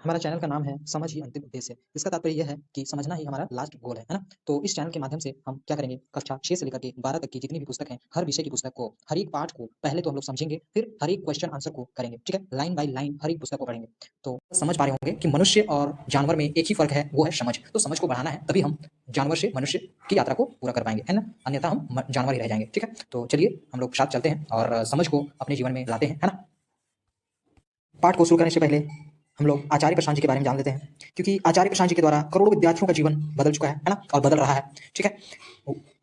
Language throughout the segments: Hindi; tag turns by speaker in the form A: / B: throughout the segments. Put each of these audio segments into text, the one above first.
A: हमारा चैनल का नाम है समझ ही अंतिम उद्देश्य। इसका तात्पर्य यह है कि समझना ही हमारा लास्ट गोल है ना? तो इस चैनल के माध्यम से हम क्या करेंगे, कक्षा 6 से लेकर के 12 तक की जितनी भी पुस्तक हैं, हर विषय की पुस्तक को, हर एक पाठ को पहले तो हम लोग समझेंगे, फिर हर एक क्वेश्चन आंसर को करेंगे, ठीक है? लाइन बाय लाइन हर एक पुस्तक को पढ़ेंगे। तो समझ पा रहे होंगे कि मनुष्य और जानवर में एक ही फ़र्क है, वो है समझ। तो समझ को बढ़ाना है, तभी हम जानवर से मनुष्य की यात्रा को पूरा कर पाएँगे, है ना? अन्यथा हम जानवर ही रह जाएँगे, ठीक है? तो चलिए हम लोग साथ चलते हैं और समझ को अपने जीवन में लाते हैं, है ना? पाठ को शुरू करने से पहले हम लोग आचार्य प्रशांत जी के बारे में जान लेते हैं, क्योंकि आचार्य प्रशांत जी के द्वारा करोड़ों विद्यार्थियों का जीवन बदल चुका है ना? और बदल रहा है, ठीक है?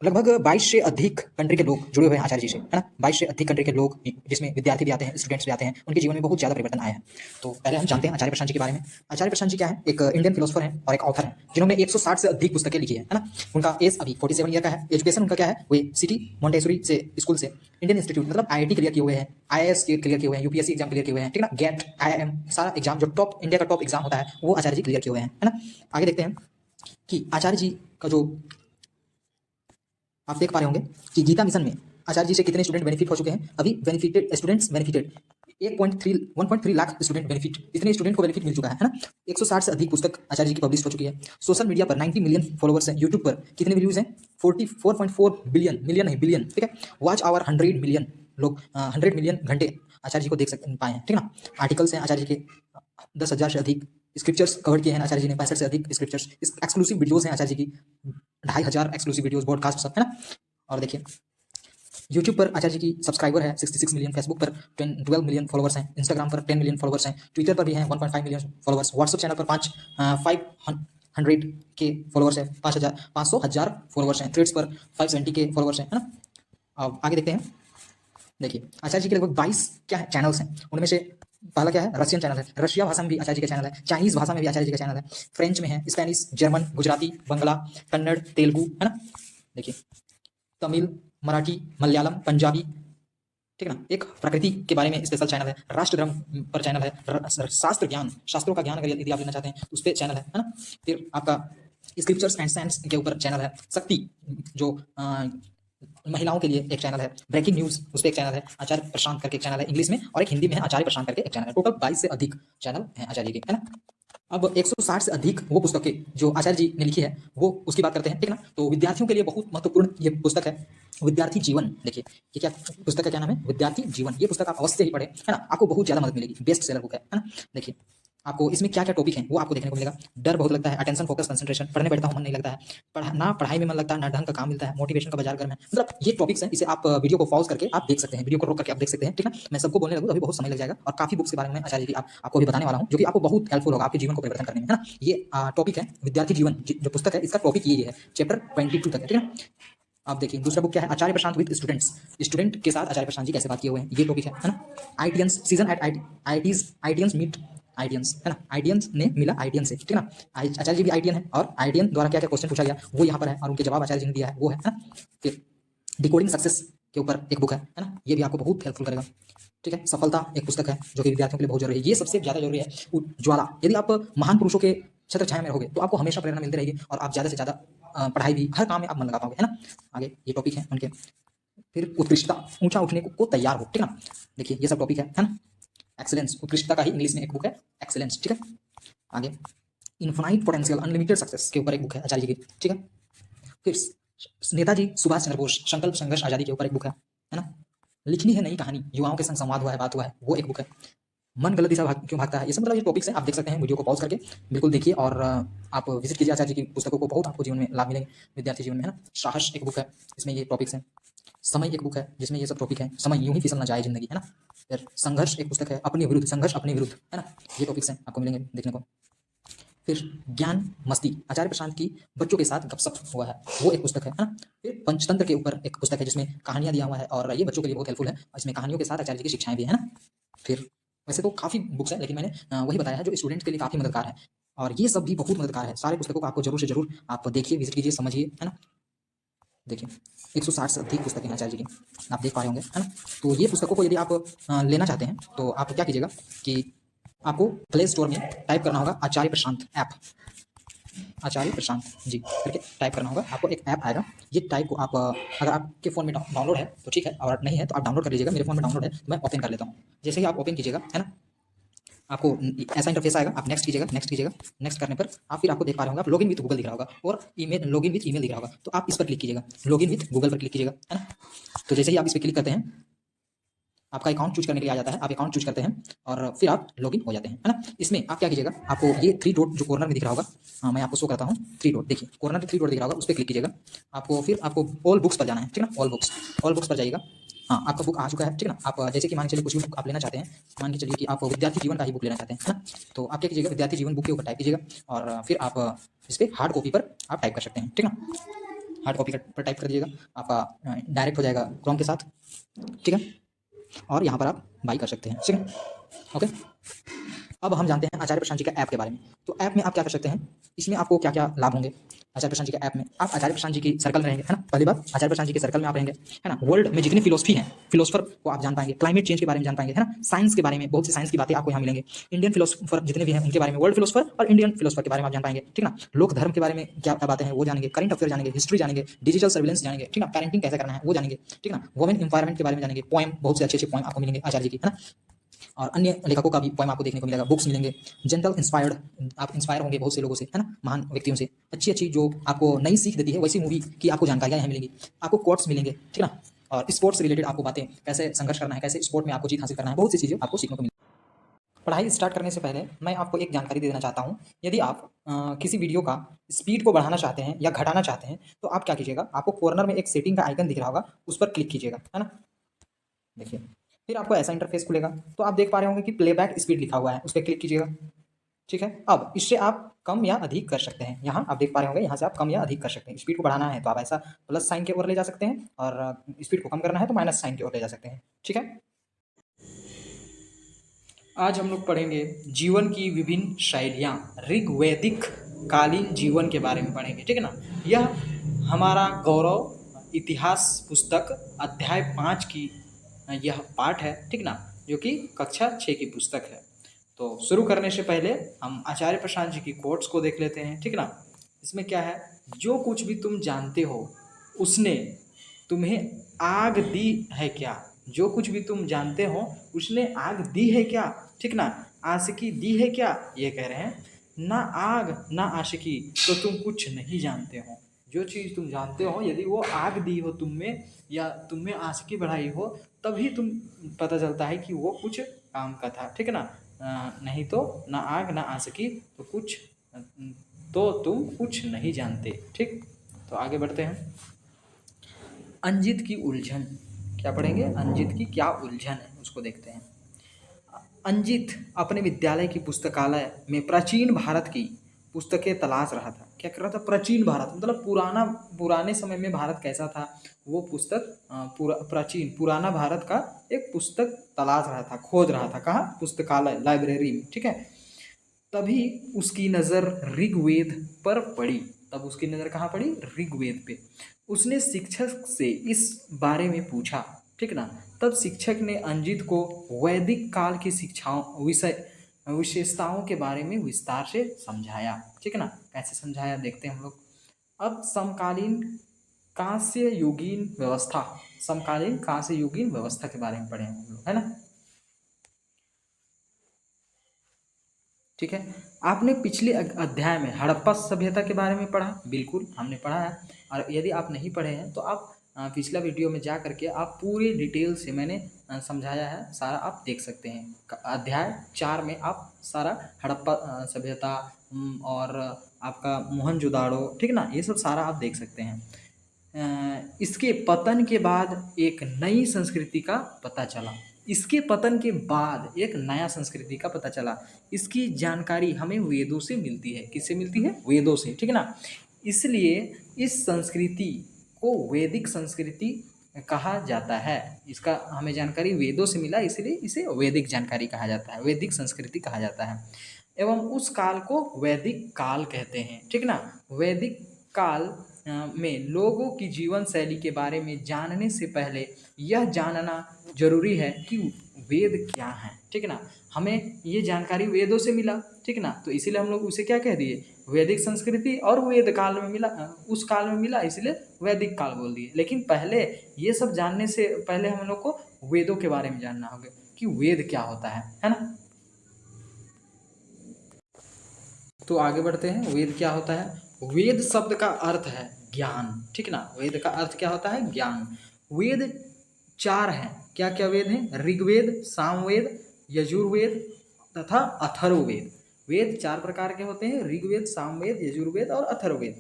A: लगभग 22 से अधिक कंट्री के लोग जुड़े हुए हैं आचार्य जी से, है ना? 22 से अधिक कंट्री के लोग, जिसमें विद्यार्थी भी आते हैं, स्टूडेंट्स भी आते हैं, उनके जीवन में बहुत ज़्यादा परिवर्तन आया है। तो पहले हम जानते हैं आचार्य प्रशांत जी के बारे में। आचार्य प्रशांत जी क्या है? एक इंडियन फिलोसोफर हैं और एक ऑथर हैं, जिन्होंने 160 से अधिक पुस्तकें लिखी है ना? उनका एज अभी 47 ईयर का है। एजुकेशन उनका क्या है? वे सिटी मॉन्टेसरी से स्कूल से इंडियन इंस्टीट्यूट मतलब आईआईटी क्लियर किए हुए हैं, आईएएस क्लियर किए हुए हैं, यूपीएससी एग्जाम क्लियर किए हुए हैं, ठीक है ना? गेट, आईआईएम सारा एग्जाम जो टॉप इंडिया का टॉप एग्जाम होता है, वो आचार्य जी क्लियर किए हुए हैं, है ना? आगे देखते हैं कि आचार्य जी का जो आप देख पा रहे होंगे कि गीता मिशन में आचार्य जी से कितने स्टूडेंट बेनिफिट हो चुके हैं। अभी benefited students benefited 1.3 lakh student benefit, इतने स्टूडेंट को बेनिफिट मिल चुका है ना? 160 से अधिक पुस्तक आचार्य जी की पब्लिश हो चुकी है। सोशल मीडिया पर 90 मिलियन फॉलोवर्स हैं। यूट्यूब पर कितने व्यूज हैं? 44.4 बिलियन, मिलियन नहीं बिलियन, ठीक है? वॉच आवर 100 मिलियन लोग, 100 मिलियन घंटे आचार्य जी को देख सकते पाए हैं, ठीक है ना? आर्टिकल्स हैं आचार्य जी के 10,000 से अधिक, स्क्रिप्चर्स कवर किए हैं आचार्य जी ने 65 से अधिक स्क्रिप्चर्स, एक्सक्लूसिव वीडियोस हैं आचार्य जी की 2,500 एक्सक्लूसिव वीडियोस, पॉडकास्ट सब, है ना? और देखिए यूट्यूब पर आचार्य जी की सब्सक्राइबर है 66 मिलियन, फेसबुक पर 12 मिलियन फॉलोवर्स हैं, इंस्टाग्राम पर 10 मिलियन फॉलोवर्स हैं, ट्विटर पर भी हैं 1.5 मिलियन फॉलोवर्स, व्हाट्सएप चैनल पर 500 के फॉलोवर्स है, 500,000 फॉलोवर्स हैं, थ्रेड्स पर 570 के फॉलोवर्स हैं, है ना? अब आगे देखते हैं। देखिए आचार्य जी के लगभग 22 क्या है चैनल्स हैं, उनमें से पहला क्या है? रशियन चैनल है, रशिया भाषा में भी आचार्य जी का चैनल है, चाइनीज भाषा में भी आचार्य जी का चैनल है, फ्रेंच में है, स्पेनिश, जर्मन, गुजराती, बंगला, कन्नड़, तेलुगु, है ना? देखिए तमिल, मराठी, मलयालम, पंजाबी, ठीक है ना? एक प्रकृति के बारे में स्पेशल चैनल है, राष्ट्र धर्म पर चैनल है, शास्त्र ज्ञान, शास्त्रों का ज्ञान अगर यदि आप लेना चाहते हैं तो उस पर चैनल है ना? फिर आपका स्क्रिप्चर्स एंड साइंस के ऊपर चैनल है, शक्ति जो महिलाओं के लिए एक चैनल है, ब्रेकिंग न्यूज उस पर एक चैनल है, आचार्य प्रशांत करके एक चैनल है इंग्लिश में, और एक हिंदी में है आचार्य प्रशांत करके एक चैनल है। टोटल 22 से अधिक चैनल हैं आचार्य के, है ना? अब 160 से अधिक वो पुस्तकें जो आचार्य जी ने लिखी है, वो उसकी बात करते हैं, ठीक है ना? तो विद्यार्थियों के लिए बहुत महत्वपूर्ण ये पुस्तक है, विद्यार्थी जीवन। देखिए ये क्या पुस्तक का क्या नाम है? विद्यार्थी जीवन। ये पुस्तक आप अवश्य ही पढ़ें, है ना? आपको बहुत ज्यादा मदद मिलेगी, बेस्ट सेलर बुक है ना? देखिए आपको इसमें क्या क्या टॉपिक हैं वो आपको देखने को मिलेगा। डर बहुत लगता है, अटेंशन, फोकस, कंसंट्रेशन, पढ़ने बैठता हूँ मन नहीं लगता है, ना पढ़ाई में मन लगता है, ना ढंग का काम मिलता है, मोटिवेशन का बाजार गर्म है, मतलब ये टॉपिक्स हैं। इसे आप वीडियो को पॉज करके आप देख सकते हैं, वीडियो को रोक करके आप देख सकते हैं, ठीक है? मैं सबको बोलने लगूँ तो अभी बहुत समय लग जाएगा, और काफी बुक्स के बारे में आचार्य जी आपको अभी बताने वाला हूँ, जो कि आपको बहुत हेल्पफुल होगा आपके जीवन को परिवर्तन करने में, है ना? ये टॉपिक है विद्यार्थी जीवन, जो पुस्तक है इसका टॉपिक ये है, चैप्टर 22 तक है, ठीक है? आप देखिए दूसरा बुक क्या है? आचार्य प्रशांत विद स्टूडेंट्स, स्टूडेंट के साथ आचार्य प्रशांत जी कैसे बात किए हुए हैं, ये टॉपिक है ना? आईटीएंस सीजन एट आईटीएंस मीट आईटीएंस, है ना? आईटीएंस ने मिला आईटीएन से, ठीक है ना? आचार्य जी भी आईटीएन है, और आईटीएन द्वारा क्या क्या क्वेश्चन पूछा गया वो यहाँ पर है, और उनके जवाब आचार्य जी ने दिया है, वो है ना? फिर डिकोडिंग सक्सेस के ऊपर एक बुक है ना? ये भी आपको बहुत हेल्पफुल करेगा, ठीक है? सफलता एक पुस्तक है जो कि विद्यार्थियों के लिए बहुत जरूरी है, ये सबसे ज्यादा जरूरी है। ज्वाला, यदि आप महान पुरुषों के छत्र छाया में रहोगे तो आपको हमेशा प्रेरणा मिलती रहेगी, और आप ज्यादा से ज्यादा पढ़ाई भी, हर काम में आप मन लगा पाओगे, है ना? आगे ये टॉपिक है उनके। फिर उत्कृष्टता, ऊंचा उठने को तैयार हो, ठीक है ना? देखिए ये सब टॉपिक है ना? एक्सीलेंस, उत्कृष्टता का ही इंग्लिश में एक बुक है, एक्सीलेंस, ठीक है? आगे इन्फिनाइट पोटेंशियल, अनलिमिटेड सक्सेस के ऊपर एक बुक है आचार्य जी की, ठीक है? फिर नेताजी सुभाष चंद्र बोस, संकल्प संघर्ष आजादी के ऊपर एक बुक है ना? लिखनी है नई कहानी, युवाओं के संग संवाद हुआ है, बात हुआ है, वो एक बुक है। मन गलत दिशा क्यों भागता है, ये सब मतलब ये टॉपिक्स हैं, आप देख सकते हैं, वीडियो को पॉज करके बिल्कुल देखिए, और आप विजिट कीजिए आचार्य जी की पुस्तकों को, बहुत आपको जीवन में लाभ मिलेंगे विद्यार्थी जीवन में, है ना? साहस एक बुक है, इसमें ये टॉपिक्स हैं। समय एक बुक है जिसमें ये सब टॉपिक है, समय यूं ही फिसल ना जाए जिंदगी, है ना? फिर संघर्ष एक पुस्तक है, अपने विरुद्ध, संघर्ष अपने विरुद्ध, है ना? ये टॉपिक्स हैं आपको मिलेंगे देखने को। फिर ज्ञान मस्ती, आचार्य प्रशांत की बच्चों के साथ गपशप हुआ है, वो एक पुस्तक है ना? फिर पंचतंत्र के ऊपर एक पुस्तक है जिसमें कहानियां दिया हुआ है, और ये बच्चों के लिए बहुत हेल्पफुल है, इसमें कहानियों के साथ आचार्य जी की शिक्षाएं भी है ना? फिर वैसे तो काफी बुक्स है, लेकिन मैंने वही बताया है जो स्टूडेंट्स के लिए काफी मददगार है, और ये सब भी बहुत मददगार है। सारे पुस्तकों को आपको जरूर से जरूर आप देखिए, विजिट कीजिए, समझिए, है ना? देखिए 160 से अधिक पुस्तकें हैं आचार्य जी की, आप देख पा रहे होंगे, है ना? तो ये पुस्तकों को यदि आप लेना चाहते हैं तो आप क्या कीजिएगा कि आपको प्ले स्टोर में टाइप करना होगा आचार्य प्रशांत ऐप, आचार्य प्रशांत जी करके टाइप करना होगा, आपको एक ऐप आएगा। ये टाइप को आप अगर आपके फ़ोन में डाउनलोड है तो ठीक है, और नहीं है तो आप डाउनलोड कर लीजिएगा। मेरे फ़ोन में डाउनलोड है तो मैं ओपन कर लेता हूँ। जैसे ही आप ओपन कीजिएगा, है ना, आपको ऐसा इंटरफेस आएगा, आप नेक्स्ट कीजिएगा, नेक्स्ट कीजिएगा। नेक्स्ट करने पर आप फिर आपको देख पा रहे होंगे, आप लॉगिन विथ गूगल दिख रहा होगा और ईमेल, लॉगिन विथ ईमेल दिख रहा होगा, तो आप इस पर क्लिक कीजिएगा, लॉगिन विथ गूगल पर क्लिक कीजिएगा, है ना। तो जैसे ही आप इस पर क्लिक करते हैं, आपका अकाउंट चूज करने के लिए आ जाता है, आप अकाउंट चूज करते हैं और फिर आप लॉगिन हो जाते हैं, है ना। इसमें आप क्या कीजिएगा, आपको ये 3 डॉट जो कॉर्नर में दिख रहा होगा, हाँ मैं आपको शो करता हूँ, 3 डॉट देखिए, कॉर्नर में 3 डॉट दिख रहा होगा, उस पर क्लिक कीजिएगा। आपको फिर आपको ऑल बुक्स पर जाना है, ठीक है ना, ऑल बुक्स पर जाइएगा। हाँ, आपका बुक आ चुका है, ठीक है ना। आप जैसे कि मान के चलिए कुछ भी बुक आप लेना चाहते हैं, मान के चलिए कि आप विद्यार्थी जीवन का ही बुक लेना चाहते हैं, है ना। तो आप क्या कीजिएगा, विद्यार्थी जीवन बुक के ऊपर टाइप कीजिएगा और फिर आप इस पर हार्ड कॉपी पर आप टाइप कर सकते हैं, ठीक है ना। हार्ड कॉपी पर टाइप कर दीजिएगा, आपका डायरेक्ट हो जाएगा क्रोम के साथ, ठीक है। और यहाँ पर आप बाई कर सकते हैं, ठीक है, ओके। अब हम जानते हैं आचार्य प्रशांत जी का ऐप के बारे में। तो ऐप में आप क्या कर सकते हैं, इसमें आपको क्या क्या लाभ होंगे। आचार्य प्रशांत जी के ऐप में आप आचार्य प्रशांत जी की सर्कल में रहेंगे, है ना। पहली बात, आचार्य प्रशांत जी के सर्कल में आप रहेंगे, है ना। वर्ल्ड में जितनी फिलोसफी है, फिलोसफर को आप जान पाएंगे, क्लाइमेट चेंज के बारे में जान पाएंगे, है ना। साइंस के बारे में बहुत सी साइंस की बातें आपको यहाँ मिलेंगे। इंडियन फिलोसफर जितने भी हैं उनके बारे में, वर्ल्ड फिलोसफर और इंडियन फिलोसफर के बारे में आप जान पाएंगे, ठीक ना। लोक धर्म के बारे में क्या क्या बातें हैं वो जानेंगे, करंट अफेयर जानेंगे, हिस्ट्री जानेंगे, डिजिटल सर्विलेंस जानेंगे, ठीक ना। पेरेंटिंग कैसे करना है वो जानेंगे, ठीक ना। वुमेन एम्पावरमेंट के बारे में जानेंगे, पोएम, बहुत से अच्छे अच्छे पोएम आपको मिलेंगे आचार्य जी की, है ना। और अन्य लेखकों का भी पोएम आपको देखने को मिलेगा, बुक्स मिलेंगे। जनरल इंस्पायर्ड, आप इंस्पायर होंगे बहुत से लोगों से, है ना, महान व्यक्तियों से, अच्छी अच्छी जो आपको नई सीख देती है वैसी मूवी की आपको जानकारियाँ यहाँ मिलेंगी। आपको कोट्स मिलेंगे, ठीक ना। और स्पोर्ट्स से रिलेटेड आपको बातें, कैसे संघर्ष करना है, कैसे स्पोर्ट में आपको जीत हासिल करना है, बहुत सी चीज़ें आपको सीखने को मिलेगी। पढ़ाई स्टार्ट करने से पहले मैं आपको एक जानकारी दे देना चाहता हूँ। यदि आप किसी वीडियो का स्पीड को बढ़ाना चाहते हैं या घटाना चाहते हैं, तो आप क्या कीजिएगा, आपको कॉर्नर में एक सेटिंग का आइकन दिख रहा होगा, उस पर क्लिक कीजिएगा, है ना। देखिए, फिर आपको ऐसा इंटरफेस खुलेगा, तो आप देख पा रहे होंगे कि प्लेबैक स्पीड लिखा हुआ है, उस पर क्लिक कीजिएगा, ठीक है। अब इससे आप कम या अधिक कर सकते हैं, यहाँ आप देख पा रहे होंगे, यहाँ से आप कम या अधिक कर सकते हैं। स्पीड को बढ़ाना है तो आप ऐसा प्लस साइन की ओर ले जा सकते हैं और स्पीड को कम करना है तो माइनस साइन की ओर ले जा सकते हैं, ठीक है। आज हम लोग पढ़ेंगे जीवन की विभिन्न शैलियाँ, ऋग्वैदिक कालीन जीवन के बारे में पढ़ेंगे, ठीक है ना। यह हमारा गौरव इतिहास पुस्तक अध्याय 5 की यह पाठ है, ठीक ना, जो कि कक्षा 6 की पुस्तक है। तो शुरू करने से पहले हम आचार्य प्रशांत जी की कोट्स को देख लेते हैं, ठीक ना। इसमें क्या है, जो कुछ भी तुम जानते हो उसने तुम्हें आग दी है क्या, जो कुछ भी तुम जानते हो उसने आग दी है क्या, ठीक ना। आशिकी दी है क्या, ये कह रहे हैं, ना आग ना आशिकी तो तुम कुछ नहीं जानते हो। जो चीज़ तुम जानते हो यदि वो आग दी हो तुम में या तुम में आशिकी बढ़ाई हो, तभी तुम पता चलता है कि वो कुछ काम का था, ठीक है ना। नहीं तो ना आग ना आशिकी तो कुछ, तो तुम कुछ नहीं जानते, ठीक। तो आगे बढ़ते हैं। अंजित की उलझन, क्या पढ़ेंगे, अंजित की क्या उलझन है उसको देखते हैं। अंजित अपने विद्यालय की पुस्तकालय में प्राचीन भारत की पुस्तकें तलाश रहा था। क्या कर रहा था, प्राचीन भारत मतलब पुराने समय में भारत कैसा था, वो पुस्तक प्राचीन पुराना भारत का एक पुस्तक तलाश रहा था, खोज रहा था, कहाँ, पुस्तकालय, लाइब्रेरी में, ठीक है। तभी उसकी नज़र ऋग्वेद पर पड़ी, तब उसकी नज़र कहाँ पड़ी, ऋग्वेद पे। उसने शिक्षक से इस बारे में पूछा, ठीक ना। तब शिक्षक ने अंजित को वैदिक काल की शिक्षाओं विशेषताओं के बारे में विस्तार से समझाया, ठीक है ना। कैसे समझाया देखते हैं हम लोग। अब समकालीन कांस्य युगीन व्यवस्था, समकालीन कांस्य युगीन व्यवस्था के बारे में पढ़े हम लोग, है ना। ठीक है, आपने पिछले अध्याय में हड़प्पा सभ्यता के बारे में पढ़ा, बिल्कुल हमने पढ़ा है। और यदि आप नहीं पढ़े हैं तो आप पिछला वीडियो में जा करके आप पूरी डिटेल से मैंने समझाया है, सारा आप देख सकते हैं। अध्याय 4 में आप सारा हड़प्पा सभ्यता और आपका मोहनजोदाड़ो, ठीक ना, ये सब सारा आप देख सकते हैं। इसके पतन के बाद एक नई संस्कृति का पता चला, इसके पतन के बाद एक नया संस्कृति का पता चला। इसकी जानकारी हमें वेदों से मिलती है, किससे मिलती है, वेदों से, ठीक है ना। इसलिए इस संस्कृति को वैदिक संस्कृति कहा जाता है। इसका हमें जानकारी वेदों से मिला, इसलिए इसे वैदिक जानकारी कहा जाता है, वैदिक संस्कृति कहा जाता है। एवं उस काल को वैदिक काल कहते हैं, ठीक ना। वैदिक काल में लोगों की जीवन शैली के बारे में जानने से पहले यह जानना जरूरी है कि वेद क्या है, ठीक है ना। हमें ये जानकारी वेदों से मिला, ठीक है ना, तो इसीलिए हम लोग उसे क्या कह दिए, वैदिक संस्कृति, और वेद काल में मिला, उस काल में मिला इसलिए वैदिक काल बोल दिए। लेकिन पहले ये सब जानने से पहले हम लोग को वेदों के बारे में जानना होगा कि वेद क्या होता है ना।
B: तो आगे बढ़ते हैं। वेद क्या होता है? वेद शब्द का अर्थ है ज्ञान, ठीक ना। वेद का अर्थ क्या होता है? ज्ञान। वेद 4 हैं। क्या क्या वेद हैं? ऋग्वेद, सामवेद, यजुर्वेद तथा अथर्ववेद। वेद 4 प्रकार के होते हैं, ऋग्वेद, सामवेद, यजुर्वेद और अथर्ववेद।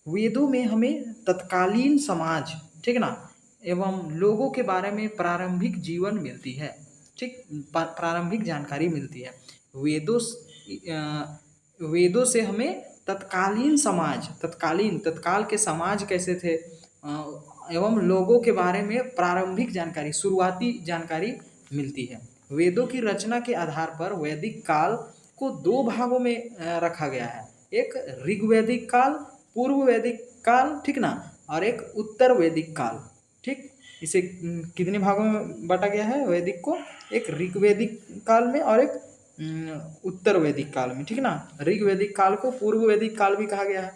B: वेदों में हमें तत्कालीन समाज, ठीक ना, एवं लोगों के बारे में प्रारंभिक जीवन मिलती है, ठीक, प्रारंभिक जानकारी मिलती है। वेदों से हमें तत्कालीन समाज, तत्काल के समाज कैसे थे एवं लोगों के बारे में प्रारंभिक जानकारी, शुरुआती जानकारी मिलती है। वेदों की रचना के आधार पर वैदिक काल को 2 भागों में रखा गया है। एक ऋग्वैदिक काल, पूर्व वैदिक काल, ठीक ना, और एक उत्तर वैदिक काल, ठीक। इसे कितने भागों में बांटा गया है वैदिक को? एक ऋग्वैदिक काल में और एक उत्तर वैदिक काल में, ठीक ना। ऋग्वैदिक काल को पूर्व वैदिक काल भी कहा गया है।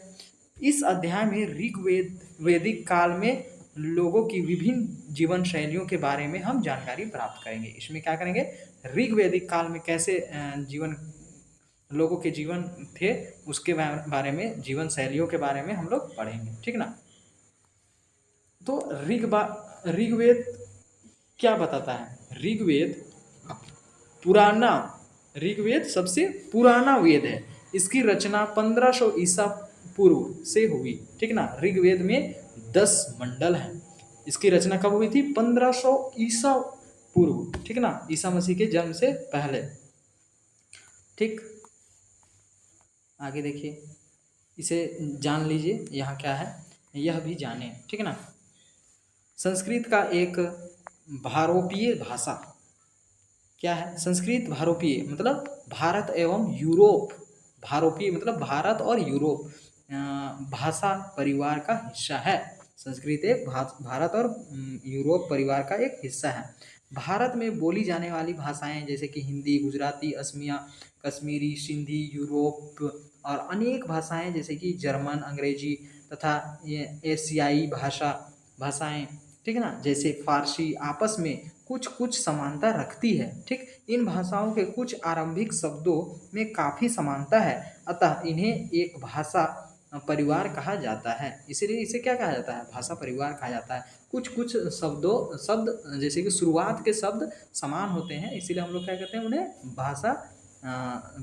B: इस अध्याय में वैदिक काल में लोगों की विभिन्न जीवन शैलियों के बारे में हम जानकारी प्राप्त करेंगे। इसमें क्या करेंगे? ऋग्वैदिक काल में कैसे जीवन, लोगों के जीवन थे, उसके बारे में, जीवन शैलियों के बारे में हम लोग पढ़ेंगे, ठीक ना। तो ऋग्वेद क्या बताता है? ऋग्वेद सबसे पुराना वेद है। इसकी रचना 1500 ईसा पूर्व से हुई, ठीक ना। ऋग्वेद में 10 मंडल हैं। इसकी रचना कब हुई थी? 1500 ईसा पूर्व, ठीक ना, ईसा मसीह के जन्म से पहले, ठीक। आगे देखिए, इसे जान लीजिए, यहाँ क्या है यह भी जाने, ठीक ना। संस्कृत का एक भारोपीय भाषा, क्या है? संस्कृत भारोपीय मतलब भारत एवं यूरोप, भारोपीय मतलब भारत और यूरोप भाषा परिवार का हिस्सा है। संस्कृत एक भारत और यूरोप परिवार का एक हिस्सा है। भारत में बोली जाने वाली भाषाएं जैसे कि हिंदी, गुजराती, असमिया, कश्मीरी, सिंधी, यूरोप और अनेक भाषाएं जैसे कि जर्मन, अंग्रेजी तथा ये एशियाई भाषाएं, ठीक है ना, जैसे फारसी आपस में कुछ कुछ समानता रखती है, ठीक। इन भाषाओं के कुछ आरंभिक शब्दों में काफ़ी समानता है, अतः इन्हें एक भाषा परिवार कहा जाता है। इसीलिए इसे क्या कहा जाता है? भाषा परिवार कहा जाता है। कुछ कुछ शब्द जैसे कि शुरुआत के शब्द समान होते हैं, इसीलिए हम लोग क्या कहते हैं? उन्हें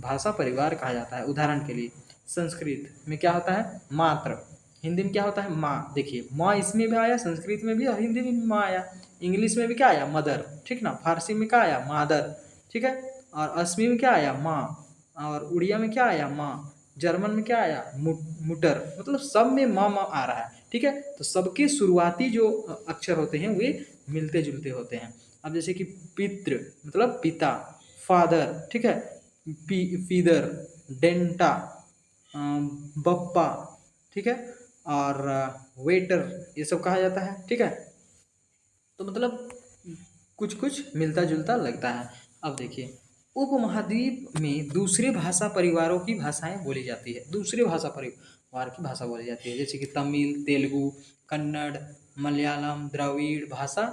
B: भाषा परिवार कहा जाता है। उदाहरण के लिए संस्कृत में क्या होता है? मात्र। हिंदी में क्या होता है? माँ। देखिए, माँ इसमें भी आया, संस्कृत में भी और हिंदी में भी माँ आया। इंग्लिश में भी क्या आया? मदर, ठीक ना। फारसी में क्या आया? मादर, ठीक है। और असमी में क्या आया? माँ। और उड़िया में क्या आया? माँ। जर्मन में क्या आया? मुटर। मतलब सब में माँ माँ आ रहा है, ठीक है। तो सबके शुरुआती जो अक्षर होते हैं वे मिलते जुलते होते हैं। अब जैसे कि पितृ मतलब पिता, फादर, ठीक है, फीदर, डेंटा, बप्पा, ठीक है, और वेटर, ये सब कहा जाता है, ठीक है। तो मतलब कुछ कुछ मिलता जुलता लगता है। अब देखिए, उपमहाद्वीप में दूसरे भाषा परिवारों की भाषाएं बोली जाती है। दूसरे भाषा परिवार की भाषा बोली जाती है, जैसे कि तमिल, तेलुगु, कन्नड़, मलयालम, द्रविड़ भाषा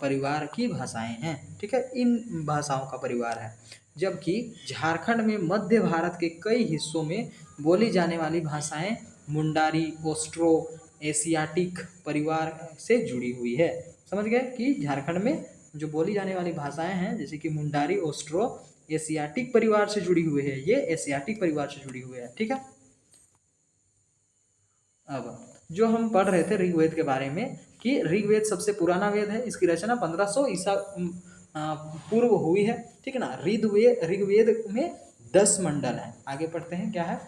B: परिवार की भाषाएं हैं, ठीक है। इन भाषाओं का परिवार है। जबकि झारखंड में मध्य भारत के कई हिस्सों में बोली जाने वाली भाषाएं मुंडारी, ऑस्ट्रो एशियाटिक परिवार से जुड़ी हुई है। समझ गए कि झारखंड में जो बोली जाने वाली भाषाएं हैं जैसे कि मुंडारी, ऑस्ट्रो एशियाटिक परिवार से जुड़ी हुई है, ये एशियाटिक परिवार से जुड़ी हुई है, ठीक है। अब जो हम पढ़ रहे थे ऋग्वेद के बारे में कि ऋग्वेद सबसे पुराना वेद है, इसकी रचना 1500 ईसा पूर्व हुई है, ठीक है ना। ऋग्वेद में 10 मंडल हैं। आगे पढ़ते हैं, क्या है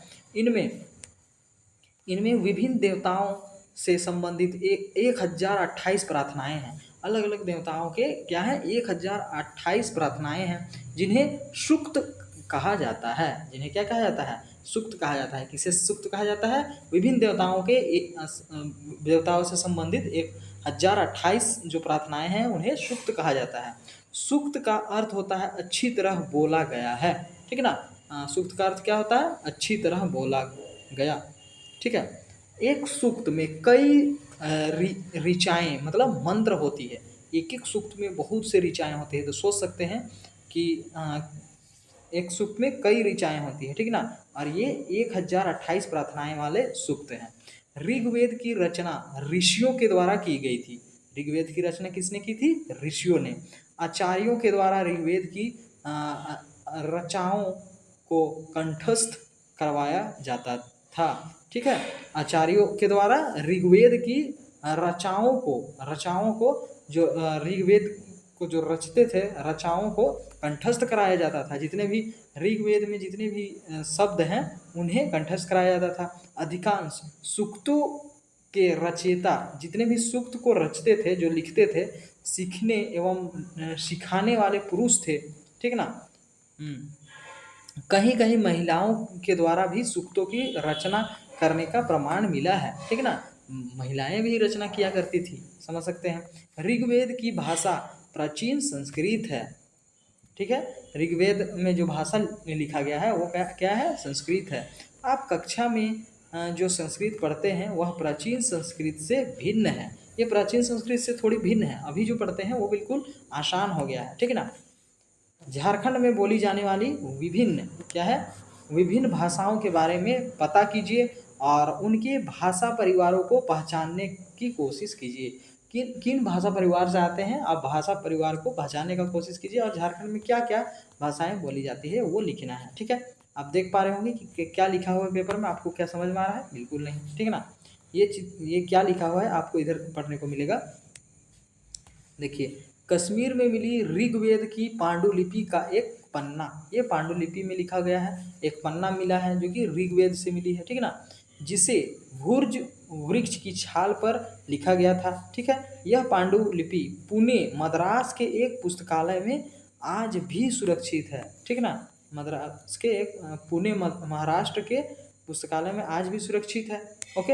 B: इनमें विभिन्न देवताओं से संबंधित 1028 प्रार्थनाएं हैं। अलग अलग देवताओं के क्या है? 1028 प्रार्थनाएं हैं, जिन्हें सूक्त कहा जाता है। जिन्हें क्या कहा जाता है? सूक्त कहा जाता है। किसे सूक्त कहा जाता है? विभिन्न देवताओं से संबंधित 1028 जो प्रार्थनाएं हैं उन्हें सूक्त कहा जाता है। सूक्त का अर्थ होता है अच्छी तरह बोला गया है, ठीक है ना। सूक्त का अर्थ क्या होता है? अच्छी तरह बोला गया, ठीक है। एक सूक्त में कई ऋचाएँ मतलब मंत्र होती है। एक एक सूक्त में बहुत से ऋचाएँ होती है। तो सोच सकते हैं कि एक सूक्त में कई ऋचाएं होती है, ठीक ना। और ये 1028 प्रार्थनाएं वाले सूक्त हैं। ऋग्वेद की रचना ऋषियों के द्वारा की गई थी। ऋग्वेद की रचना किसने की थी? ऋषियों ने। आचार्यों के द्वारा ऋग्वेद की रचनाओं को कंठस्थ करवाया जाता था, ठीक है। आचार्यों के द्वारा ऋग्वेद की रचनाओं को जो ऋग्वेद को जो रचते थे, रचनाओं को कंठस्थ कराया जाता था। जितने भी ऋग्वेद में जितने भी शब्द हैं उन्हें कंठस्थ कराया जाता था। अधिकांश सूक्तों के रचयिता जितने भी सूक्त को रचते थे, जो लिखते थे, सीखने एवं सिखाने वाले पुरुष थे, ठीक ना। कहीं कहीं महिलाओं के द्वारा भी सूक्तों की रचना करने का प्रमाण मिला है, ठीक ना। महिलाएं भी रचना किया करती थी, समझ सकते हैं। ऋग्वेद की भाषा प्राचीन संस्कृत है, ठीक है। ऋग्वेद में जो भाषा लिखा गया है वो क्या है? संस्कृत है। आप कक्षा में जो संस्कृत पढ़ते हैं वह प्राचीन संस्कृत से भिन्न है। ये प्राचीन संस्कृत से थोड़ी भिन्न है। अभी जो पढ़ते हैं वो बिल्कुल आसान हो गया है, ठीक है ना। झारखंड में बोली जाने वाली विभिन्न क्या है? विभिन्न भाषाओं के बारे में पता कीजिए और उनके भाषा परिवारों को पहचानने की कोशिश कीजिए। किन किन भाषा परिवार से आते हैं, आप भाषा परिवार को पहचानने का कोशिश कीजिए और झारखंड में क्या क्या भाषाएं बोली जाती है वो लिखना है, ठीक है। आप देख पा रहे होंगे कि क्या लिखा हुआ है पेपर में, आपको क्या समझ में आ रहा है? बिल्कुल नहीं, ठीक है ना। ये क्या लिखा हुआ है आपको इधर पढ़ने को मिलेगा। देखिए, कश्मीर में मिली ऋग्वेद की पांडुलिपि का एक पन्ना, ये पांडुलिपि में लिखा गया है, एक पन्ना मिला है जो कि ऋग्वेद से मिली है, ठीक है ना। जिसे भुर्ज वृक्ष की छाल पर लिखा गया था, ठीक है। यह पांडुलिपि पुणे मद्रास के एक पुस्तकालय में आज भी सुरक्षित है, ठीक है ना। मद्रास के एक पुणे महाराष्ट्र के पुस्तकालय में आज भी सुरक्षित है। ओके,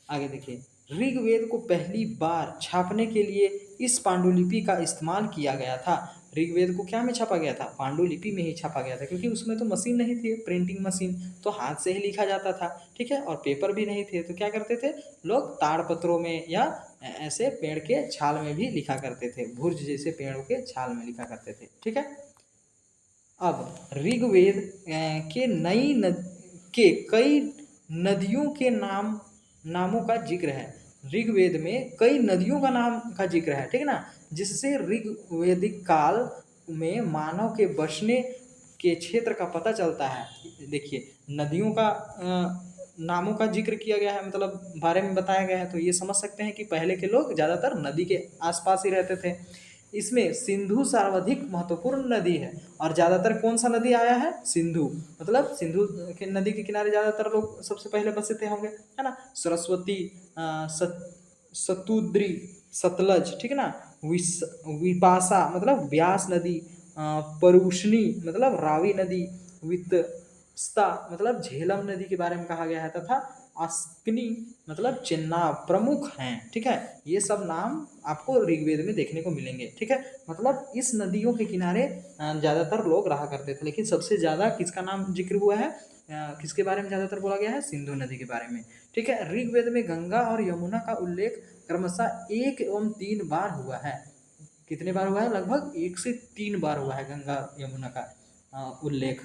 B: आगे देखिए। ऋग्वेद को पहली बार छापने के लिए इस पांडुलिपि का इस्तेमाल किया गया था। ऋग्वेद को क्या में छापा गया था? पांडुलिपि में ही छापा गया था, क्योंकि उसमें तो मशीन नहीं थी, प्रिंटिंग मशीन, तो हाथ से ही लिखा जाता था, ठीक है। और पेपर भी नहीं थे, तो क्या करते थे लोग? ताड़पत्रों में या ऐसे पेड़ के छाल में भी लिखा करते थे, भुर्ज जैसे पेड़ों के छाल में लिखा करते थे, ठीक है। अब ऋग्वेद के कई नदियों के नामों का जिक्र है। ऋग्वेद में कई नदियों का नाम का जिक्र है, ठीक है ना। जिससे ऋग्वेदिक काल में मानव के बसने के क्षेत्र का पता चलता है। देखिए, नदियों का नामों का जिक्र किया गया है, मतलब बारे में बताया गया है, तो ये समझ सकते हैं कि पहले के लोग ज़्यादातर नदी के आसपास ही रहते थे। इसमें सिंधु सर्वाधिक महत्वपूर्ण नदी है और ज़्यादातर कौन सा नदी आया है? सिंधु, मतलब सिंधु के नदी के किनारे ज़्यादातर लोग सबसे पहले बसे थे होंगे, है ना। सरस्वती, सतुद्री, सतलज, ठीक है ना। विपाशा मतलब व्यास नदी, परुष्णी मतलब रावी नदी, वितस्ता मतलब झेलम नदी के बारे में कहा गया है, तथा अस्कनी मतलब चेन्नाब प्रमुख हैं, ठीक है। ये सब नाम आपको ऋग्वेद में देखने को मिलेंगे, ठीक है। मतलब इस नदियों के किनारे ज़्यादातर लोग रहा करते थे, लेकिन सबसे ज़्यादा किसका नाम जिक्र हुआ है? किसके बारे में ज़्यादातर बोला गया है? सिंधु नदी के बारे में, ठीक है। ऋग्वेद में गंगा और यमुना का उल्लेख क्रमशः 1 एवं 3 बार हुआ है। कितने बार हुआ है? लगभग 1 से 3 बार हुआ है गंगा यमुना का उल्लेख,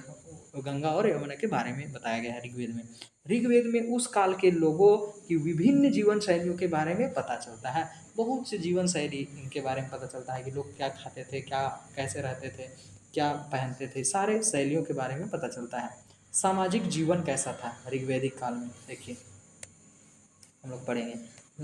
B: गंगा और यमुना के बारे में बताया गया है ऋग्वेद में। ऋग्वेद में उस काल के लोगों की विभिन्न जीवन शैलियों के बारे में पता चलता है। बहुत से जीवन शैली के बारे में पता चलता है कि लोग क्या खाते थे, क्या कैसे रहते थे, क्या पहनते थे, सारे शैलियों के बारे में पता चलता है। सामाजिक जीवन कैसा था ऋग्वेदिक काल में? देखिए, हम लोग पढ़ेंगे।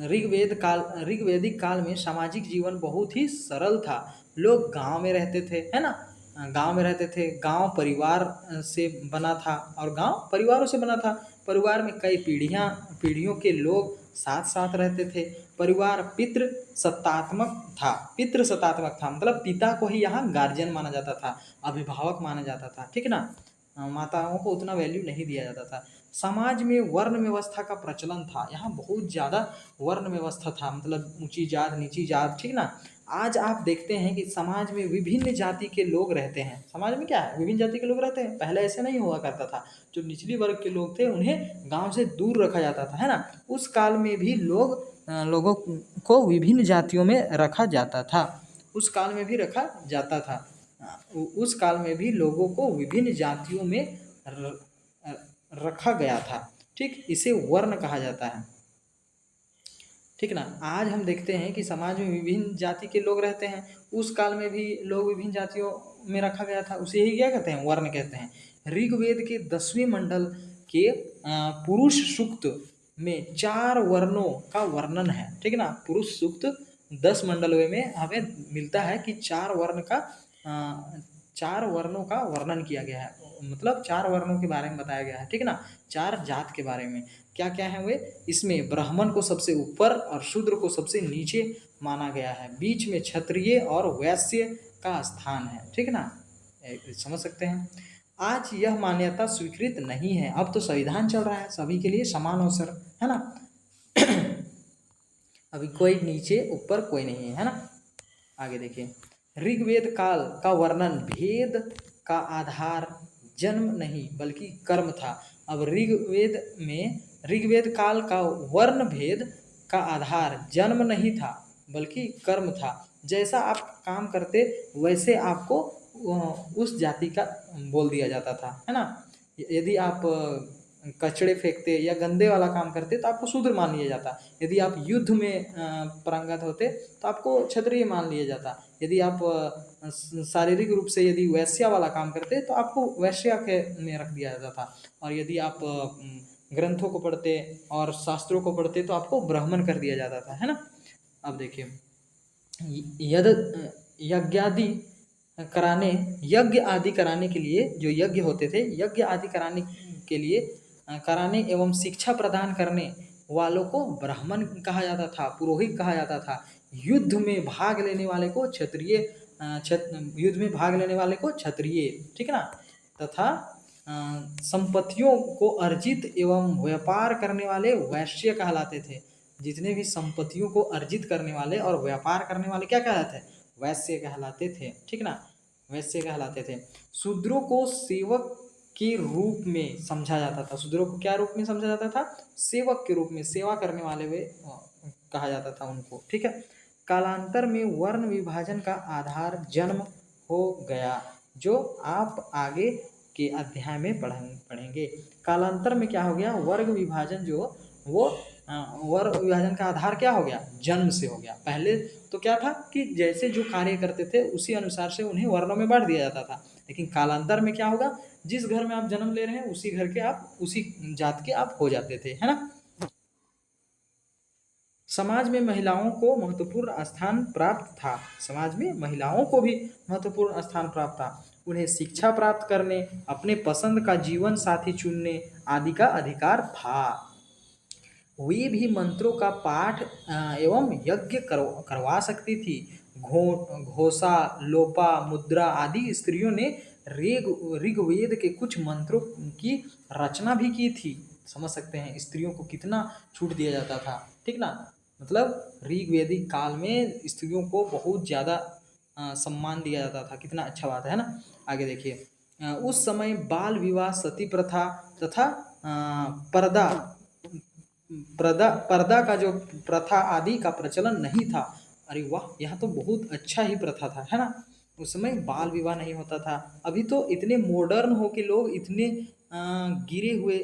B: ऋग्वेदिक काल में सामाजिक जीवन बहुत ही सरल था। लोग गांव में रहते थे, है ना। गांव में रहते थे। गांव परिवार से बना था और गांव परिवारों से बना था। परिवार में कई पीढ़ियों के लोग साथ साथ रहते थे। परिवार पितृसत्तात्मक था, मतलब पिता को ही यहाँ गार्जियन माना जाता था, अभिभावक माना जाता था, ठीक है ना। माताओं को उतना वैल्यू नहीं दिया जाता था। समाज में वर्ण व्यवस्था का प्रचलन था। यहाँ बहुत ज़्यादा वर्ण व्यवस्था था, मतलब ऊंची जात नीची जात, ठीक ना। आज आप देखते हैं कि समाज में विभिन्न जाति के लोग रहते हैं। समाज में क्या है? विभिन्न जाति के लोग रहते हैं। पहले ऐसे नहीं हुआ करता था। जो निचली वर्ग के लोग थे उन्हें गांव से दूर रखा जाता था, है ना। उस काल में भी लोगों को विभिन्न जातियों में रखा जाता था। उस काल में भी रखा जाता था। उस काल में भी लोगों को विभिन्न जातियों में रखा गया था। ठीक, इसे वर्ण कहा जाता है। ठीक ना। आज हम देखते हैं कि समाज में विभिन्न जाति के लोग रहते हैं, उस काल में भी लोग विभिन्न जातियों में रखा गया था, उसे ही क्या कहते हैं, वर्ण कहते हैं। ऋग्वेद के 10वें मंडल के पुरुष सूक्त में 4 वर्णों का वर्णन है। ठीक ना, पुरुष सूक्त 10 मंडलों में हमें मिलता है कि 4 वर्णों का वर्णन किया गया है, मतलब 4 वर्णों के बारे में बताया गया है। ठीक ना, 4 जात के बारे में क्या क्या है वे। इसमें ब्राह्मण को सबसे ऊपर और शूद्र को सबसे नीचे माना गया है। बीच में क्षत्रिय और वैश्य का स्थान है। ठीक ना, समझ सकते हैं। आज यह मान्यता स्वीकृत नहीं है। अब तो संविधान चल रहा है, सभी के लिए समान अवसर है ना। अभी कोई नीचे ऊपर कोई नहीं है ना। आगे देखिए, ऋग्वेद काल का वर्णन भेद का आधार जन्म नहीं बल्कि कर्म था। अब ऋग्वेद काल का वर्ण भेद का आधार जन्म नहीं था बल्कि कर्म था। जैसा आप काम करते वैसे आपको उस जाति का बोल दिया जाता था, है ना। यदि आप कचड़े फेंकते या गंदे वाला काम करते तो आपको शूद्र मान लिया जाता। यदि आप युद्ध में पारंगत होते तो आपको क्षत्रिय मान लिया जाता। यदि आप शारीरिक रूप से यदि वैश्या वाला काम करते तो आपको वैश्या के में रख दिया जाता था। और यदि आप ग्रंथों को पढ़ते और शास्त्रों को पढ़ते तो आपको ब्राह्मण कर दिया जाता था, है ना। अब देखिए, यज्ञ आदि कराने के लिए, जो यज्ञ होते थे, यज्ञ आदि कराने के लिए कराने एवं शिक्षा प्रदान करने वालों को ब्राह्मण कहा जाता था, पुरोहित कहा जाता था। युद्ध में भाग लेने वाले को क्षत्रिय, युद्ध में भाग लेने वाले को क्षत्रिय, ठीक है ना। तथा संपत्तियों को अर्जित एवं व्यापार करने वाले वैश्य कहलाते थे। जितने भी संपत्तियों को अर्जित करने वाले और व्यापार करने वाले क्या कहलाते हैं, वैश्य कहलाते थे। ठीक ना, वैश्य कहलाते थे। शूद्रों को सेवक के रूप में समझा जाता था। शूद्रों को क्या रूप में समझा जाता था, सेवक के रूप में, सेवा करने वाले वे कहा जाता था उनको। ठीक है। कालांतर में वर्ण विभाजन का आधार जन्म हो गया, जो आप आगे के अध्याय में पढ़ेंगे। कालांतर में क्या हो गया, वर्ग विभाजन जो वो वर्ग विभाजन का आधार क्या हो गया, जन्म से हो गया। पहले तो क्या था कि जैसे जो कार्य करते थे उसी अनुसार से उन्हें वर्णों में बांट दिया जाता था। लेकिन कालांतर में क्या होगा, जिस घर में आप जन्म ले रहे हैं उसी घर के आप, उसी जात के आप हो जाते थे, है ना। समाज में महिलाओं को महत्वपूर्ण स्थान प्राप्त था। समाज में महिलाओं को भी महत्वपूर्ण स्थान प्राप्त था। उन्हें शिक्षा प्राप्त करने, अपने पसंद का जीवन साथी चुनने आदि का अधिकार था। वे भी मंत्रों का पाठ एवं यज्ञ करवा सकती थी। घोषा, लोपा, मुद्रा आदि स्त्रियों ने ऋग्वेद के कुछ मंत्रों की रचना भी की थी। समझ सकते हैं स्त्रियों को कितना छूट दिया जाता था। ठीक ना, मतलब ऋग्वेदिक काल में स्त्रियों को बहुत ज़्यादा सम्मान दिया जाता था। कितना अच्छा बात है ना। आगे देखिए, उस समय बाल विवाह, सती प्रथा तथा पर्दा का जो प्रथा आदि का प्रचलन नहीं था। अरे वाह, यह तो बहुत अच्छा ही प्रथा था, है ना। उस समय बाल विवाह नहीं होता था। अभी तो इतने मॉडर्न हो के लोग इतने गिरे हुए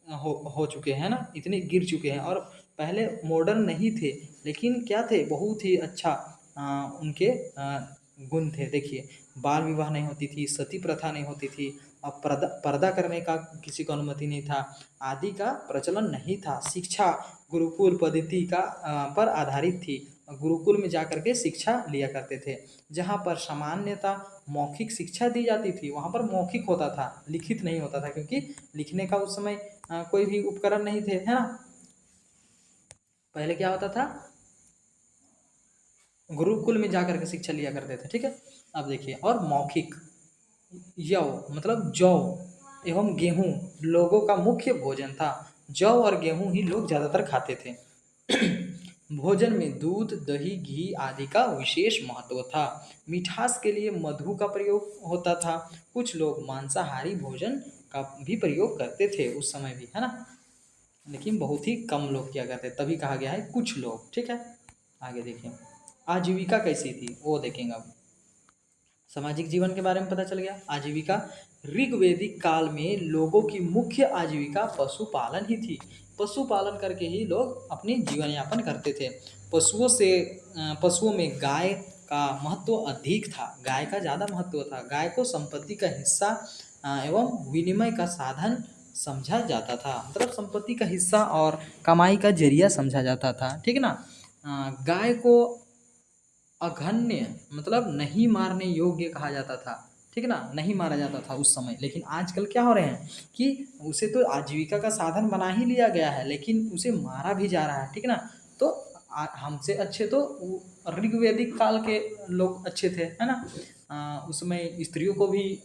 B: हो चुके हैं ना, इतने गिर चुके हैं। और पहले मॉडर्न नहीं थे लेकिन क्या थे, बहुत ही अच्छा उनके गुण थे। देखिए, बाल विवाह नहीं होती थी, सती प्रथा नहीं होती थी, अब पर्दा करने का किसी को अनुमति नहीं था, आदि का प्रचलन नहीं था। शिक्षा गुरुकुल पद्धति का पर आधारित थी। गुरुकुल में जाकर के शिक्षा लिया करते थे। जहाँ पर सामान्यतः मौखिक शिक्षा दी जाती थी, वहाँ पर मौखिक होता था, लिखित नहीं होता था, क्योंकि लिखने का उस समय कोई भी उपकरण नहीं थे, है ना। पहले क्या होता था, गुरुकुल में जाकर के शिक्षा लिया करते थे। ठीक है। अब देखिए, और मौखिक, यव मतलब जौ एवं गेहूं लोगों का मुख्य भोजन था। जौ और गेहूं ही लोग ज़्यादातर खाते थे। भोजन में दूध, दही, घी आदि का विशेष महत्व था। मिठास के लिए मधु का प्रयोग होता था। कुछ लोग मांसाहारी भोजन का भी प्रयोग करते थे उस समय भी, है ना। लेकिन बहुत ही कम लोग किया करते, तभी कहा गया है कुछ लोग। ठीक है। आगे देखिए, आजीविका कैसी थी वो देखेंगे अब। सामाजिक जीवन के बारे में पता चल गया। आजीविका, ऋग्वैदिक काल में लोगों की मुख्य आजीविका पशुपालन ही थी। पशुपालन करके ही लोग अपनी जीवन यापन करते थे। पशुओं में गाय का महत्व अधिक था, गाय का ज़्यादा महत्व था। गाय को संपत्ति का हिस्सा एवं विनिमय का साधन समझा जाता था, मतलब संपत्ति का हिस्सा और कमाई का जरिया समझा जाता था, ठीक है ना। गाय को अघन्य मतलब नहीं मारने योग्य कहा जाता था, ठीक है ना, नहीं मारा जाता था उस समय। लेकिन आजकल क्या हो रहे हैं कि उसे तो आजीविका का साधन बना ही लिया गया है, लेकिन उसे मारा भी जा रहा है, ठीक है ना। तो हमसे अच्छे तो ऋग्वैदिक काल के लोग अच्छे थे, है ना। उसमें स्त्रियों को भी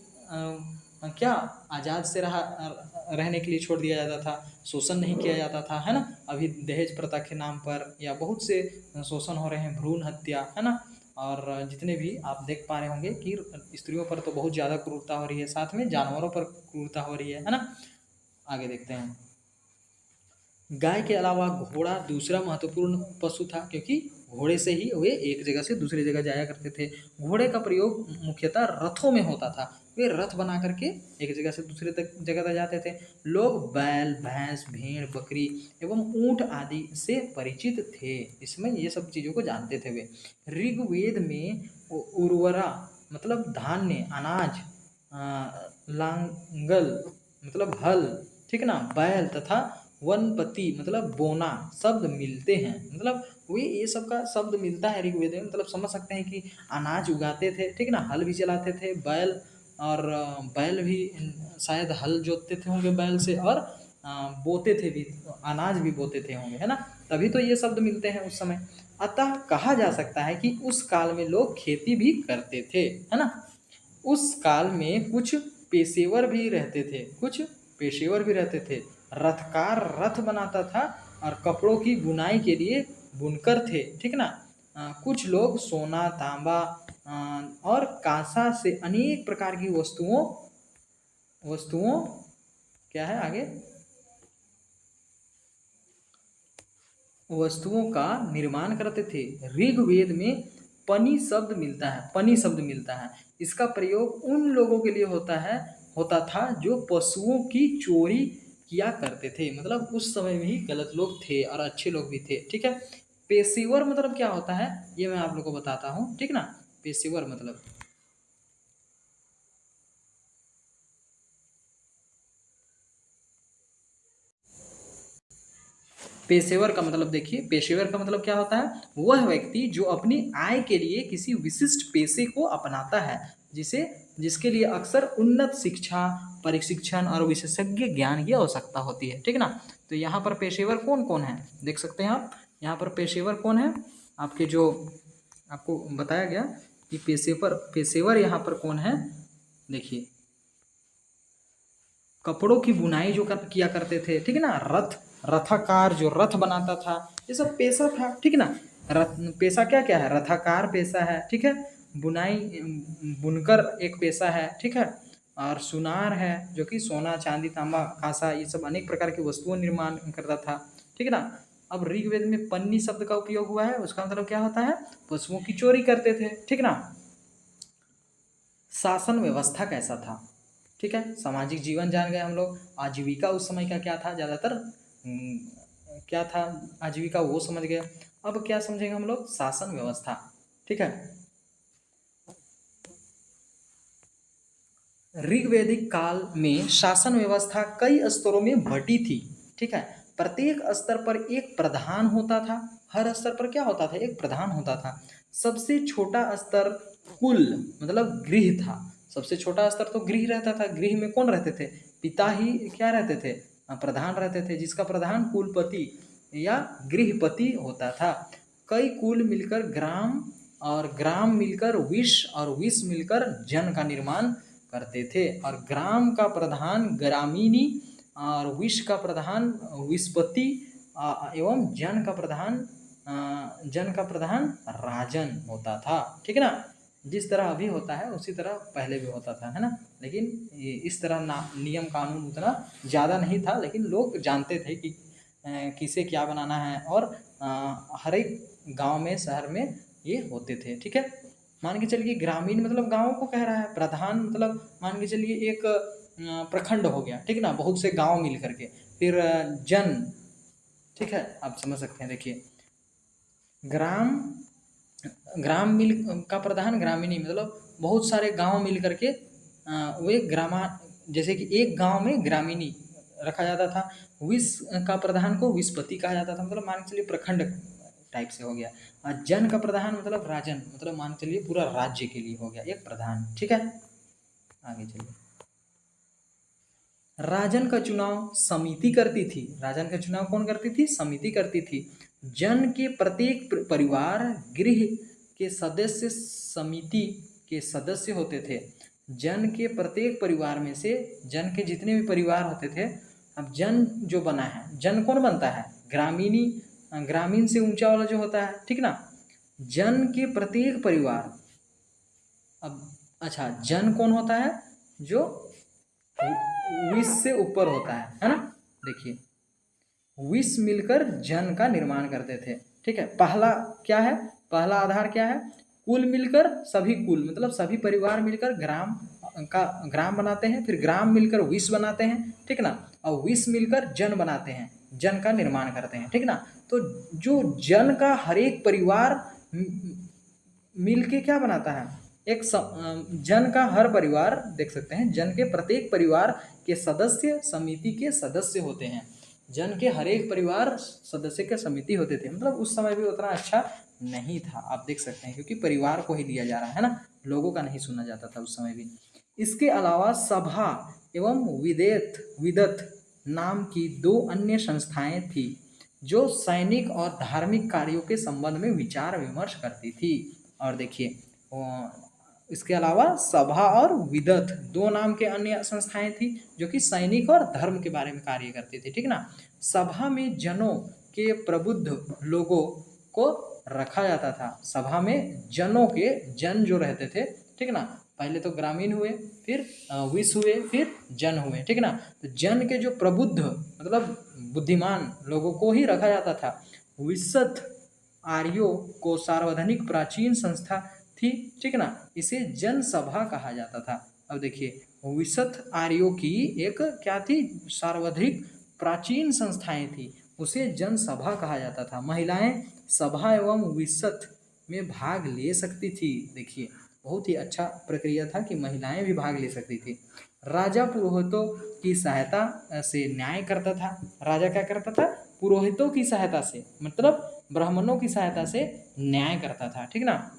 B: क्या आज़ाद से रहने के लिए छोड़ दिया जाता था, शोषण नहीं किया जाता था, है ना। अभी दहेज प्रथा के नाम पर या बहुत से शोषण हो रहे हैं, भ्रूण हत्या, है ना। और जितने भी आप देख पा रहे होंगे कि स्त्रियों पर तो बहुत ज़्यादा क्रूरता हो रही है, साथ में जानवरों पर क्रूरता हो रही है ना। आगे देखते हैं। गाय के अलावा घोड़ा दूसरा महत्वपूर्ण पशु था, क्योंकि घोड़े से ही वे एक जगह से दूसरी जगह जाया करते थे। घोड़े का प्रयोग मुख्यतः रथों में होता था, वे रथ बना करके एक जगह से दूसरे जगह तक जाते थे। लोग बैल, भैंस, भेड़, बकरी एवं ऊंट आदि से परिचित थे, इसमें ये सब चीज़ों को जानते थे वे। ऋग्वेद में उर्वरा मतलब धान्य, अनाज, लांगल मतलब हल, ठीक ना, बैल तथा वनपति मतलब बोना शब्द मिलते हैं। मतलब वे ये सब का शब्द मिलता है ऋग्वेद में, मतलब समझ सकते हैं कि अनाज उगाते थे, ठीक ना, हल भी चलाते थे, बैल और बैल भी शायद हल जोतते थे होंगे बैल से, और बोते थे भी, अनाज भी बोते थे होंगे, है ना। तभी तो ये शब्द मिलते हैं उस समय। अतः कहा जा सकता है कि उस काल में लोग खेती भी करते थे, है ना। उस काल में कुछ पेशेवर भी रहते थे, कुछ पेशेवर भी रहते थे। रथकार रथ बनाता था और कपड़ों की बुनाई के लिए बुनकर थे, ठीक ना। कुछ लोग सोना, तांबा और कांसा से अनेक प्रकार की वस्तुओं क्या है आगे, वस्तुओं का निर्माण करते थे। ऋग्वेद में पनी शब्द मिलता है, पनी शब्द मिलता है। इसका प्रयोग उन लोगों के लिए होता था जो पशुओं की चोरी किया करते थे, मतलब उस समय में ही गलत लोग थे और अच्छे लोग भी थे, ठीक है। पेशेवर मतलब क्या होता है ये मैं आप लोग को बताता हूँ, ठीक ना। पेशेवर मतलब पेशेवर का मतलब देखिए, पेशेवर का मतलब क्या होता है, वह व्यक्ति जो अपनी आय के लिए किसी विशिष्ट पेशे को अपनाता है, जिसके लिए अक्सर उन्नत शिक्षा, प्रशिक्षण और विशेषज्ञ ज्ञान की आवश्यकता होती है, ठीक ना। तो यहाँ पर पेशेवर कौन कौन है देख सकते हैं आप। यहाँ पर पेशेवर कौन है, आपके जो आपको बताया गया कि पेशेवर यहाँ पर कौन है, देखिए कपड़ों की बुनाई जो किया करते थे, ठीक है ना। रथाकार जो रथ बनाता था, ये सब पेशा था, ठीक है ना। पेशा क्या क्या है, रथाकार पेशा है, ठीक है। बुनाई बुनकर एक पेशा है, ठीक है। और सुनार है जो कि सोना, चांदी, तांबा, कांसा ये सब अनेक प्रकार की वस्तुओं निर्माण करता था, ठीक है ना। अब ऋग्वेद में पन्नी शब्द का उपयोग हुआ है, उसका मतलब क्या होता है, पशुओं की चोरी करते थे, ठीक ना। शासन व्यवस्था कैसा था, ठीक है। सामाजिक जीवन जान गए हम लोग। आजीविका उस समय का क्या था, ज़्यादातर क्या था आजीविका वो समझ गए। अब क्या समझेंगे हम लोग, शासन व्यवस्था, ठीक है। ऋग्वैदिक काल में शासन व्यवस्था कई स्तरों में बटी थी, ठीक है। प्रत्येक स्तर पर एक प्रधान होता था, हर स्तर पर क्या होता था, एक प्रधान होता था। सबसे छोटा स्तर कुल मतलब गृह था, सबसे छोटा स्तर तो गृह रहता था। गृह में कौन रहते थे, पिता ही क्या रहते थे, प्रधान रहते थे, जिसका प्रधान कुलपति या गृहपति होता था। कई कुल मिलकर ग्राम और ग्राम मिलकर विश और विश मिलकर जन का निर्माण करते थे। और ग्राम का प्रधान ग्रामीणी और विश का प्रधान विस्पति एवं जन का प्रधान राजन होता था, ठीक है ना। जिस तरह अभी होता है उसी तरह पहले भी होता था, है ना। लेकिन इस तरह नियम कानून उतना ज़्यादा नहीं था, लेकिन लोग जानते थे कि किसे क्या बनाना है, और हर एक गांव में, शहर में ये होते थे, ठीक है। मान के चलिए ग्रामीण मतलब गाँव को कह रहा है, प्रधान मतलब मान के चलिए एक प्रखंड हो गया, ठीक ना, बहुत से गाँव मिल करके। फिर जन, ठीक है, आप समझ सकते हैं। देखिए ग्राम, ग्राम मिल का प्रधान ग्रामीणी मतलब बहुत सारे गांव मिल करके वे ग्रामा, जैसे कि एक गांव में ग्रामीणी रखा जाता था। विस का प्रधान को विस्पति कहा जाता था, मतलब मान के चलिए प्रखंड टाइप से हो गया। और जन का प्रधान मतलब राजन, मतलब मान के चलिए पूरा राज्य के लिए हो गया एक प्रधान, ठीक है। आगे चलिए, राजन का चुनाव समिति करती थी। राजन का चुनाव कौन करती थी? समिति करती थी। जन के प्रत्येक परिवार गृह के सदस्य समिति के सदस्य होते थे। जन के प्रत्येक परिवार में से, जन के जितने भी परिवार होते थे, अब जन जो बना है, जन कौन बनता है? ग्रामीणी, ग्रामीण से ऊंचा वाला जो होता है, ठीक ना। जन के प्रत्येक परिवार, अब अच्छा जन कौन होता है? जो 20 से ऊपर होता है ना। देखिए 20 मिलकर जन का निर्माण करते थे, ठीक है। पहला क्या है? पहला आधार क्या है? कुल मिलकर सभी, कुल मतलब सभी परिवार मिलकर ग्राम का ग्राम बनाते हैं, फिर ग्राम मिलकर 20 बनाते हैं, ठीक ना। और 20 मिलकर जन बनाते हैं, जन का निर्माण करते हैं, ठीक ना। तो जो जन का हर एक परिवार मिल के क्या बनाता है? एक जन का हर परिवार, देख सकते हैं, जन के प्रत्येक परिवार के सदस्य समिति के सदस्य होते हैं। जन के हर एक परिवार सदस्य के समिति होते थे, मतलब उस समय भी उतना अच्छा नहीं था, आप देख सकते हैं, क्योंकि परिवार को ही लिया जा रहा है ना, लोगों का नहीं सुना जाता था उस समय भी। इसके अलावा सभा एवं विदत नाम की 2 अन्य संस्थाएं थी, जो सैनिक और धार्मिक कार्यों के संबंध में विचार विमर्श करती थी। और देखिए इसके अलावा सभा और विदत 2 नाम के अन्य संस्थाएं थी, जो कि सैनिक और धर्म के बारे में कार्य करती थी, ठीक ना। सभा में जनों के प्रबुद्ध लोगों को रखा जाता था। सभा में जनों के, जन जो रहते थे, ठीक ना, पहले तो ग्रामीण हुए, फिर विस हुए, फिर जन हुए, ठीक ना। तो जन के जो प्रबुद्ध मतलब बुद्धिमान लोगों को ही रखा जाता था। विसत आर्यों को सार्वजनिक प्राचीन संस्था थी, ठीक ना, इसे जनसभा कहा जाता था। अब देखिए विसत आर्यों की एक क्या थी? सार्वधिक प्राचीन संस्थाएं थी, उसे जनसभा कहा जाता था। महिलाएं सभा एवं विसत में भाग ले सकती थी। देखिए बहुत ही अच्छा प्रक्रिया था कि महिलाएं भी भाग ले सकती थी। राजा पुरोहितों की सहायता से न्याय करता था। राजा क्या करता था? पुरोहितों की सहायता से, मतलब ब्राह्मणों की सहायता से न्याय करता था, ठीक ना।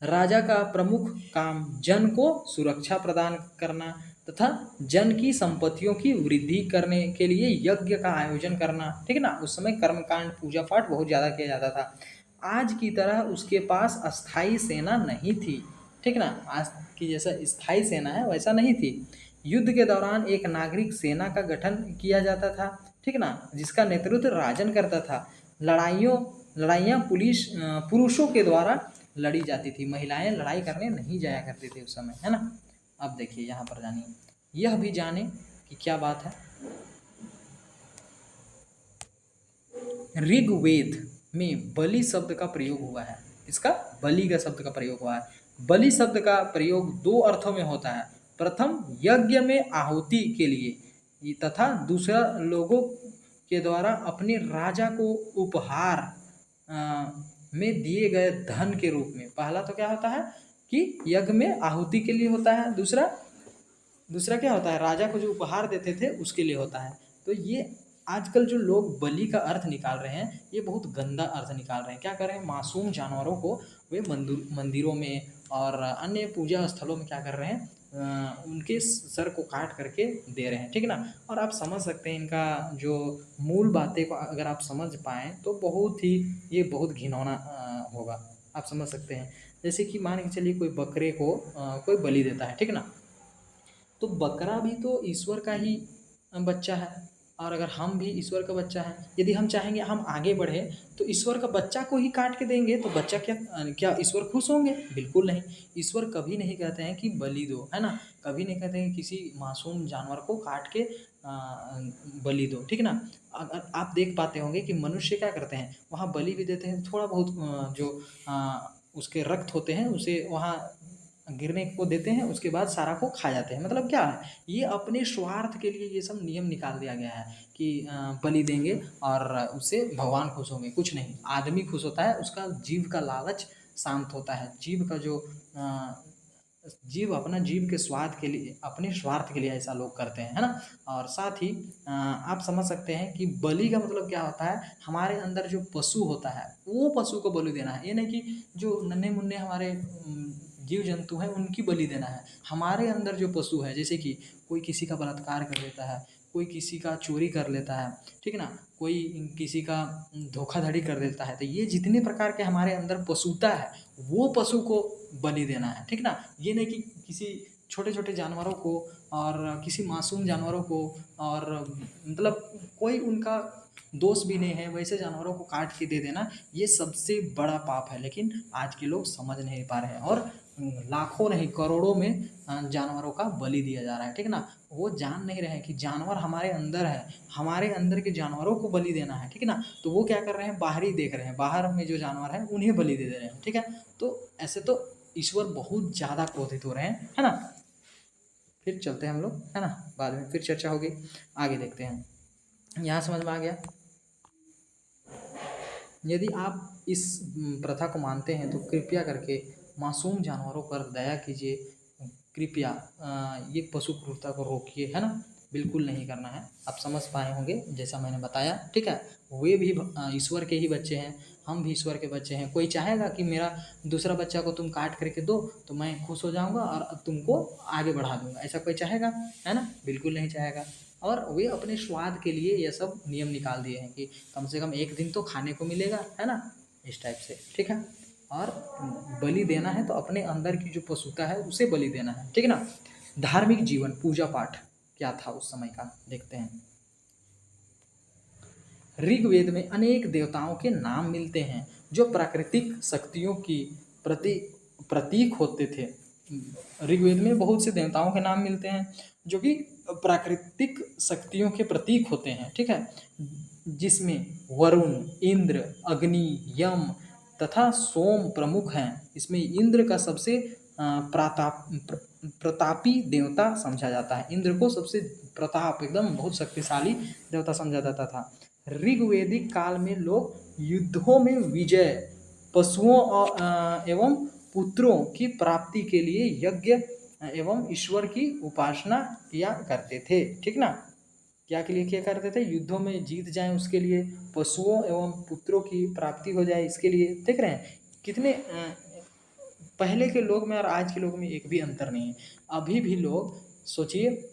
B: राजा का प्रमुख काम जन को सुरक्षा प्रदान करना तथा जन की संपत्तियों की वृद्धि करने के लिए यज्ञ का आयोजन करना, ठीक ना। उस समय कर्मकांड, पूजा पाठ बहुत ज़्यादा किया जाता था। आज की तरह उसके पास अस्थाई सेना नहीं थी, ठीक ना। आज की जैसा स्थायी सेना है वैसा नहीं थी। युद्ध के दौरान एक नागरिक सेना का गठन किया जाता था, ठीक ना, जिसका नेतृत्व राजन करता था। लड़ाइयाँ पुरुषों के द्वारा लड़ी जाती थी, महिलाएं लड़ाई करने नहीं जाया करती थी उस समय, है ना। अब देखिए यहाँ पर जानिए, यह भी जाने कि क्या बात है। ऋग्वेद में बलि शब्द का प्रयोग हुआ है। इसका बलि का शब्द का प्रयोग हुआ है। बलि शब्द का प्रयोग 2 अर्थों में होता है। प्रथम यज्ञ में आहुति के लिए, तथा दूसरा लोगों के द्वारा अपने राजा को उपहार में दिए गए धन के रूप में। पहला तो क्या होता है कि यज्ञ में आहुति के लिए होता है, दूसरा क्या होता है? राजा को जो उपहार देते थे उसके लिए होता है। तो ये आजकल जो लोग बलि का अर्थ निकाल रहे हैं, ये बहुत गंदा अर्थ निकाल रहे हैं। क्या कर रहे हैं? मासूम जानवरों को वे मंदिरों में और अन्य पूजा स्थलों में क्या कर रहे हैं? उनके सर को काट करके दे रहे हैं, ठीक ना। और आप समझ सकते हैं इनका जो मूल बातें को अगर आप समझ पाएँ तो बहुत ही ये बहुत घिनौना होगा, आप समझ सकते हैं। जैसे कि मान के चलिए कोई बकरे को कोई बलि देता है, ठीक ना, तो बकरा भी तो ईश्वर का ही बच्चा है, और अगर हम भी ईश्वर का बच्चा है, यदि हम चाहेंगे हम आगे बढ़े तो ईश्वर का बच्चा को ही काट के देंगे, तो बच्चा क्या ईश्वर खुश होंगे? बिल्कुल नहीं। ईश्वर कभी नहीं कहते हैं कि बलि दो, है ना, कभी नहीं कहते हैं किसी मासूम जानवर को काट के बलि दो, ठीक ना। अगर आप देख पाते होंगे कि मनुष्य क्या करते हैं, वहाँ बलि भी देते हैं, थोड़ा बहुत जो उसके रक्त होते हैं उसे वहाँ गिरने को देते हैं, उसके बाद सारा को खा जाते हैं। मतलब क्या है, ये अपने स्वार्थ के लिए ये सब नियम निकाल दिया गया है कि बलि देंगे और उससे भगवान खुश होंगे, कुछ नहीं। आदमी खुश होता है, उसका जीव का लालच शांत होता है, जीव का जो जीव अपना जीव के स्वाद के लिए, अपने स्वार्थ के लिए ऐसा लोग करते हैं, है ना। और साथ ही आप समझ सकते हैं कि बलि का मतलब क्या होता है, हमारे अंदर जो पशु होता है वो पशु को बलि देना है। ये नहीं कि जो नन्हे मुन्ने हमारे जीव जंतु हैं उनकी बलि देना है। हमारे अंदर जो पशु है, जैसे कि कोई किसी का बलात्कार कर लेता है, कोई किसी का चोरी कर लेता है, ठीक है ना, कोई किसी का धोखाधड़ी कर देता है, तो ये जितने प्रकार के हमारे अंदर पशुता है वो पशु को बलि देना है, ठीक ना। ये नहीं कि किसी छोटे छोटे जानवरों को और किसी मासूम जानवरों को, और मतलब कोई उनका दोष भी नहीं है वैसे जानवरों को काट के दे देना, ये सबसे बड़ा पाप है। लेकिन आज के लोग समझ नहीं पा रहे हैं और लाखों नहीं करोड़ों में जानवरों का बलि दिया जा रहा है, ठीक ना। वो जान नहीं रहे हैं कि जानवर हमारे अंदर है, हमारे अंदर के जानवरों को बलि देना है, ठीक है ना। तो वो क्या कर रहे हैं, बाहर ही देख रहे हैं, बाहर में जो जानवर है उन्हें बलि दे दे रहे हैं, ठीक है। तो ऐसे तो ईश्वर बहुत ज़्यादा क्रोधित हो रहे हैं, है ना। फिर चलते हैं हम लोग, है ना, बाद में फिर चर्चा होगी, आगे देखते हैं। यहाँ समझ में आ गया। यदि आप इस प्रथा को मानते हैं तो कृपया करके मासूम जानवरों पर दया कीजिए, कृपया ये पशु क्रूरता को रोकिए, है ना। बिल्कुल नहीं करना है। आप समझ पाए होंगे जैसा मैंने बताया, ठीक है। वे भी ईश्वर के ही बच्चे हैं, हम भी ईश्वर के बच्चे हैं। कोई चाहेगा कि मेरा दूसरा बच्चा को तुम काट करके दो तो मैं खुश हो जाऊंगा और तुमको आगे बढ़ा दूंगा, ऐसा कोई चाहेगा, है ना, बिल्कुल नहीं चाहेगा। और वे अपने स्वाद के लिए ये सब नियम निकाल दिए हैं कि कम से कम एक दिन तो खाने को मिलेगा, है ना, इस टाइप से, ठीक है। और बलि देना है तो अपने अंदर की जो पशुता है उसे बलि देना है, ठीक है ना। धार्मिक जीवन, पूजा पाठ क्या था उस समय का, देखते हैं। ऋग्वेद में अनेक देवताओं के नाम मिलते हैं जो प्राकृतिक शक्तियों की प्रतीक होते थे। ऋग्वेद में बहुत से देवताओं के नाम मिलते हैं जो कि प्राकृतिक शक्तियों के प्रतीक होते हैं, ठीक है। जिसमें वरुण, इंद्र, अग्नि, यम तथा सोम प्रमुख हैं। इसमें इंद्र का सबसे प्रतापी देवता समझा जाता है। इंद्र को सबसे प्रताप, एकदम बहुत शक्तिशाली देवता समझा जाता था। ऋग्वेदिक काल में लोग युद्धों में विजय, पशुओं एवं पुत्रों की प्राप्ति के लिए यज्ञ एवं ईश्वर की उपासना किया करते थे, ठीक ना। क्या के लिए किया करते थे, युद्धों में जीत जाएं उसके लिए, पशुओं एवं पुत्रों की प्राप्ति हो जाए इसके लिए। देख रहे हैं कितने पहले के लोग में और आज के लोग में एक भी अंतर नहीं है। अभी भी लोग सोचिए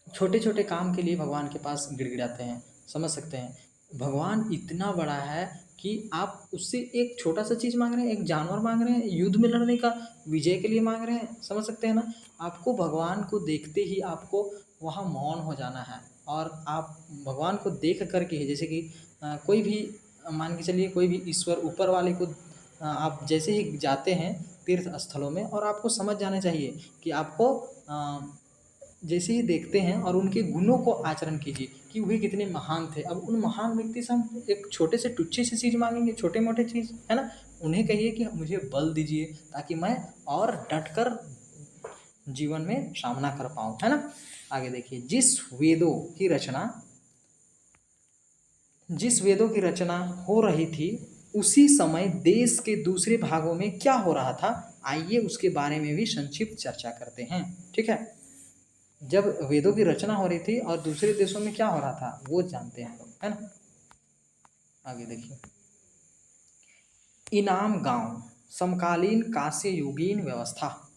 B: छोटे छोटे काम के लिए भगवान के पास गिड़गिड़ाते हैं, समझ सकते हैं। भगवान इतना बड़ा है कि आप उससे एक छोटा सा चीज़ मांग रहे हैं, एक जानवर मांग रहे हैं, युद्ध में लड़ने का, विजय के लिए मांग रहे हैं, समझ सकते हैं ना। आपको भगवान को देखते ही आपको वहाँ मौन हो जाना है और आप भगवान को देख करके ही, जैसे कि कोई भी मान के चलिए कोई भी ईश्वर ऊपर वाले को आप जैसे ही जाते हैं तीर्थ स्थलों में, और आपको समझ जाना चाहिए कि आपको जैसे ही देखते हैं और उनके गुणों को आचरण कीजिए कि वे कितने महान थे। अब उन महान व्यक्ति से हम एक छोटे से टुच्ची सी चीज़ मांगेंगे, छोटे मोटे चीज़, है ना। उन्हें कहिए कि मुझे बल दीजिए ताकि मैं और डटकर जीवन में सामना कर पाऊँ, है ना। आगे देखिए, जिस वेदों की रचना हो रही थी उसी समय देश के दूसरे भागों में क्या हो रहा था, आइए उसके बारे में भी संक्षिप्त चर्चा करते हैं, ठीक है। जब वेदों की रचना हो रही थी और दूसरे देशों में क्या हो रहा था वो जानते हैं, है ना। आगे देखिए, इनाम गांव, समकालीन कांस्य युगीन व्यवस्था।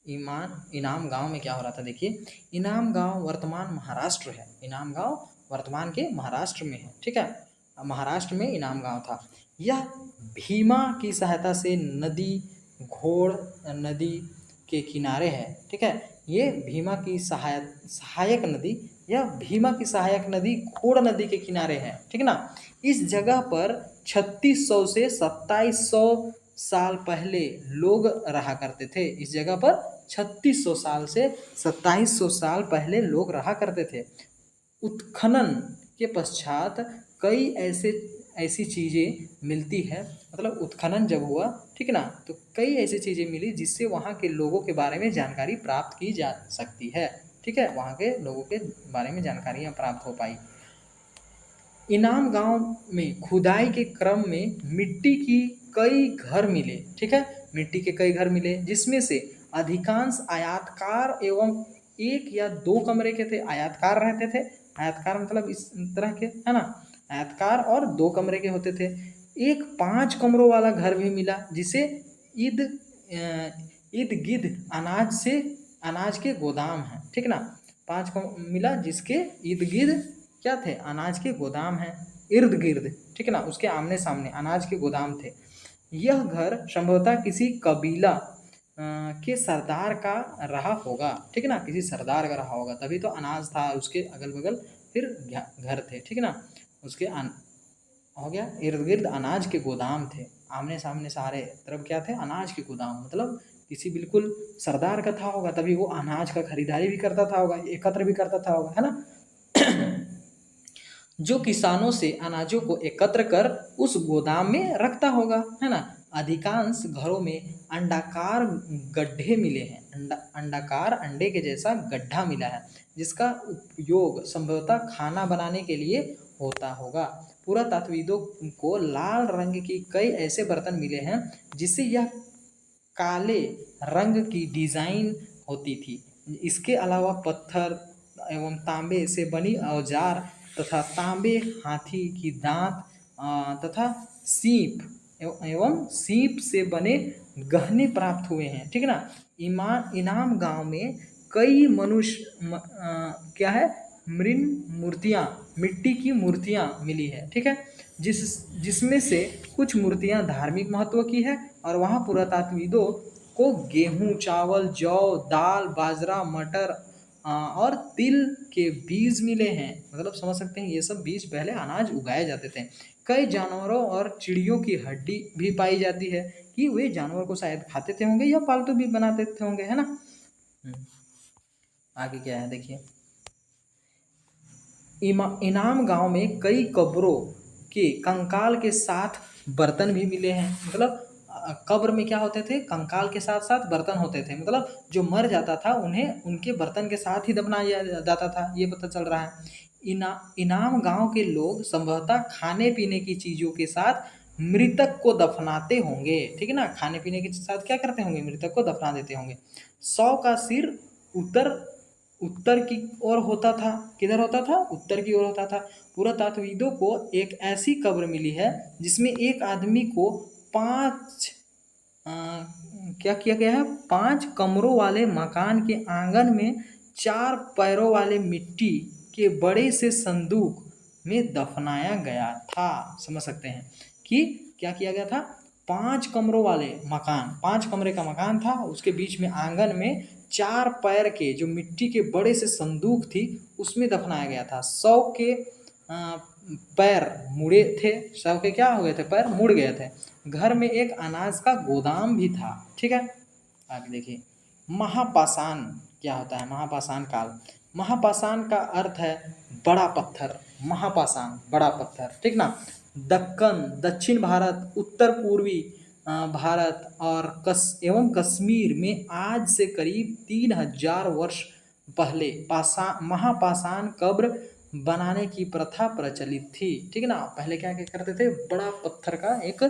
B: इनाम गांव में क्या हो रहा था, देखिए। इनाम गांव वर्तमान महाराष्ट्र है। इनाम गांव वर्तमान के महाराष्ट्र में है, ठीक है। महाराष्ट्र में इनाम गांव था। यह भीमा की सहायता से घोड़ नदी के किनारे है, ठीक है। ये भीमा की सहायक नदी, यह भीमा की सहायक नदी घोड़ नदी के किनारे है, ठीक ना। इस जगह पर 3600 से 2700 साल पहले लोग रहा करते थे। इस जगह पर 3600 साल से 2700 साल पहले लोग रहा करते थे। उत्खनन के पश्चात कई ऐसी चीज़ें मिलती है, मतलब उत्खनन जब हुआ, ठीक ना, तो कई ऐसी चीज़ें मिली जिससे वहाँ के लोगों के बारे में जानकारी प्राप्त की जा सकती है, ठीक है, वहाँ के लोगों के बारे में जानकारियाँ प्राप्त हो पाई। इनाम गांव में खुदाई के क्रम में मिट्टी की कई घर मिले, ठीक है, मिट्टी के कई घर मिले जिसमें से अधिकांश आयताकार एवं एक या दो कमरे के थे। आयताकार रहते थे, आयताकार मतलब इस तरह के, है ना, आयताकार और दो कमरे के होते थे। एक 5 कमरों वाला घर भी मिला जिसे ईद इर्द गिर्द अनाज के गोदाम है, ठीक ना, 5 मिला जिसके इर्द गिर्द क्या थे, अनाज के गोदाम हैं, इर्द गिर्द, ठीक है ना, उसके आमने सामने अनाज के गोदाम थे। यह घर संभवतः किसी कबीला के सरदार का रहा होगा, ठीक है ना, किसी सरदार का रहा होगा, तभी तो अनाज था उसके अगल बगल, फिर घर थे, ठीक है ना, उसके हो गया इर्द गिर्द अनाज के गोदाम थे, आमने सामने सारे तरफ क्या थे, अनाज के गोदाम, मतलब किसी बिल्कुल सरदार का था होगा, तभी वो अनाज का खरीदारी भी करता था होगा, एकत्र भी करता था होगा, है ना। जो किसानों से अनाजों को एकत्र कर उस गोदाम में रखता होगा, है ना। अधिकांश घरों में अंडाकार गड्ढे मिले हैं, अंडाकार अंडे के जैसा गड्ढा मिला है जिसका उपयोग संभवतः खाना बनाने के लिए होता होगा। पुरातत्वविदों को लाल रंग की कई ऐसे बर्तन मिले हैं जिससे यह काले रंग की डिजाइन होती थी। इसके अलावा पत्थर एवं तांबे से बनी औजार तथा तांबे हाथी की दांत तथा सीप एवं सीप से बने गहने प्राप्त हुए हैं, ठीक है ना। इनाम गांव में कई मनुष्य क्या है, मूर्तियां, मिट्टी की मूर्तियां मिली है, ठीक है, जिसमें से कुछ मूर्तियां धार्मिक महत्व की है और वहाँ पुरातत्वविदों को गेहूं, चावल, जौ, दाल, बाजरा, मटर और तिल के बीज मिले हैं, मतलब समझ सकते हैं ये सब बीज पहले अनाज उगाए जाते थे। कई जानवरों और चिड़ियों की हड्डी भी पाई जाती है कि वे जानवर को शायद खाते थे होंगे या पालतू भी बनाते थे होंगे, है ना। आगे क्या है देखिए, इनाम गांव में कई कब्रों के कंकाल के साथ बर्तन भी मिले हैं, मतलब कब्र में क्या होते थे, कंकाल के साथ साथ बर्तन होते थे, मतलब जो मर जाता था उन्हें उनके बर्तन के साथ ही दफनाया जाता था, ये पता चल रहा है। इनाम गांव के लोग संभवतः खाने पीने की चीजों के साथ मृतक को दफनाते होंगे, ठीक है ना, खाने पीने के साथ क्या करते होंगे, मृतक को दफना देते होंगे। 100 का सिर उत्तर उत्तर की ओर होता था, किधर होता था, उत्तर की ओर होता था। पुरातत्वविदों को एक ऐसी कब्र मिली है जिसमें एक आदमी को 5 क्या किया गया है, 5 कमरों वाले मकान के आंगन में 4 पैरों वाले मिट्टी के बड़े से संदूक में दफनाया गया था। समझ सकते हैं कि क्या किया गया था, 5 कमरों वाले मकान, 5 कमरे का मकान था, उसके बीच में आंगन में 4 पैर के जो मिट्टी के बड़े से संदूक थी उसमें दफनाया गया था। 100 के पैर मुड़े थे, 100 के क्या हो गए थे, पैर मुड़ गए थे। घर में एक अनाज का गोदाम भी था, ठीक है। आगे देखिए, महापाषाण क्या होता है, महापाषाण काल। महापाषाण का अर्थ है बड़ा पत्थर, महापाषाण बड़ा पत्थर, ठीक ना। दक्कन, दक्षिण भारत, उत्तर पूर्वी भारत और एवं कश्मीर में आज से करीब 3000 वर्ष पहले महापाषाण कब्र बनाने की प्रथा प्रचलित थी, ठीक है ना। पहले क्या क्या करते थे, बड़ा पत्थर का एक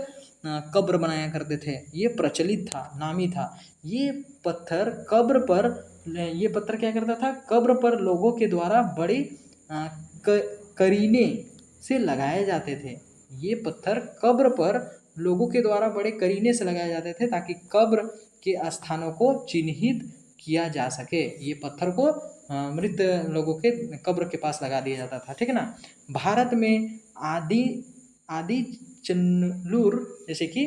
B: कब्र बनाया करते थे, ये प्रचलित था, नामी था। ये पत्थर कब्र पर, ये पत्थर क्या करता था, कब्र पर लोगों के द्वारा बड़े करीने से लगाए जाते थे। ये पत्थर कब्र पर लोगों के द्वारा बड़े करीने से लगाए जाते थे ताकि कब्र के स्थानों को चिन्हित किया जा सके। ये पत्थर को मृत लोगों के कब्र के पास लगा दिया जाता था, ठीक है ना। भारत में आदि चन्नूर, जैसे कि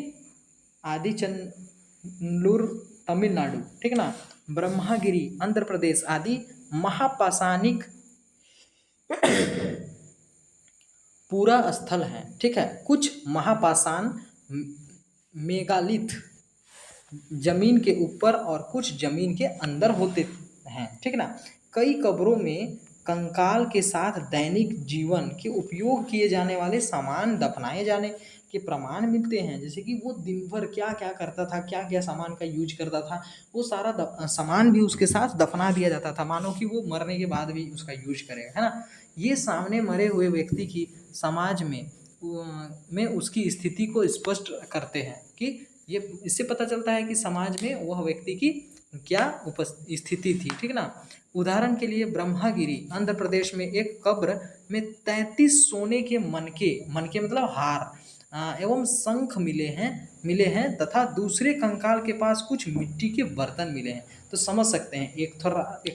B: आदि चन्नूर तमिलनाडु, ठीक है ना, ब्रह्मगिरी आंध्र प्रदेश आदि महापाषाणिक पूरा स्थल है, ठीक है। कुछ महापाषाण मेगालिथ जमीन के ऊपर और कुछ जमीन के अंदर होते हैं, ठीक है ना। कई कब्रों में कंकाल के साथ दैनिक जीवन के उपयोग किए जाने वाले सामान दफनाए जाने के प्रमाण मिलते हैं। जैसे कि वो दिन भर क्या क्या करता था, क्या क्या सामान का यूज करता था, वो सारा सामान भी उसके साथ दफना दिया जाता था, मानो कि वो मरने के बाद भी उसका यूज करेगा, है ना। ये सामने मरे हुए व्यक्ति की समाज में उसकी स्थिति को स्पष्ट करते हैं कि ये इससे पता चलता है कि समाज में वह व्यक्ति की क्या स्थिति थी, ठीक ना। उदाहरण के लिए ब्रह्मागिरी आंध्र प्रदेश में एक कब्र में 33 सोने के मनके मतलब हार एवं शंख मिले हैं तथा दूसरे कंकाल के पास कुछ मिट्टी के बर्तन मिले हैं। तो समझ सकते हैं, एक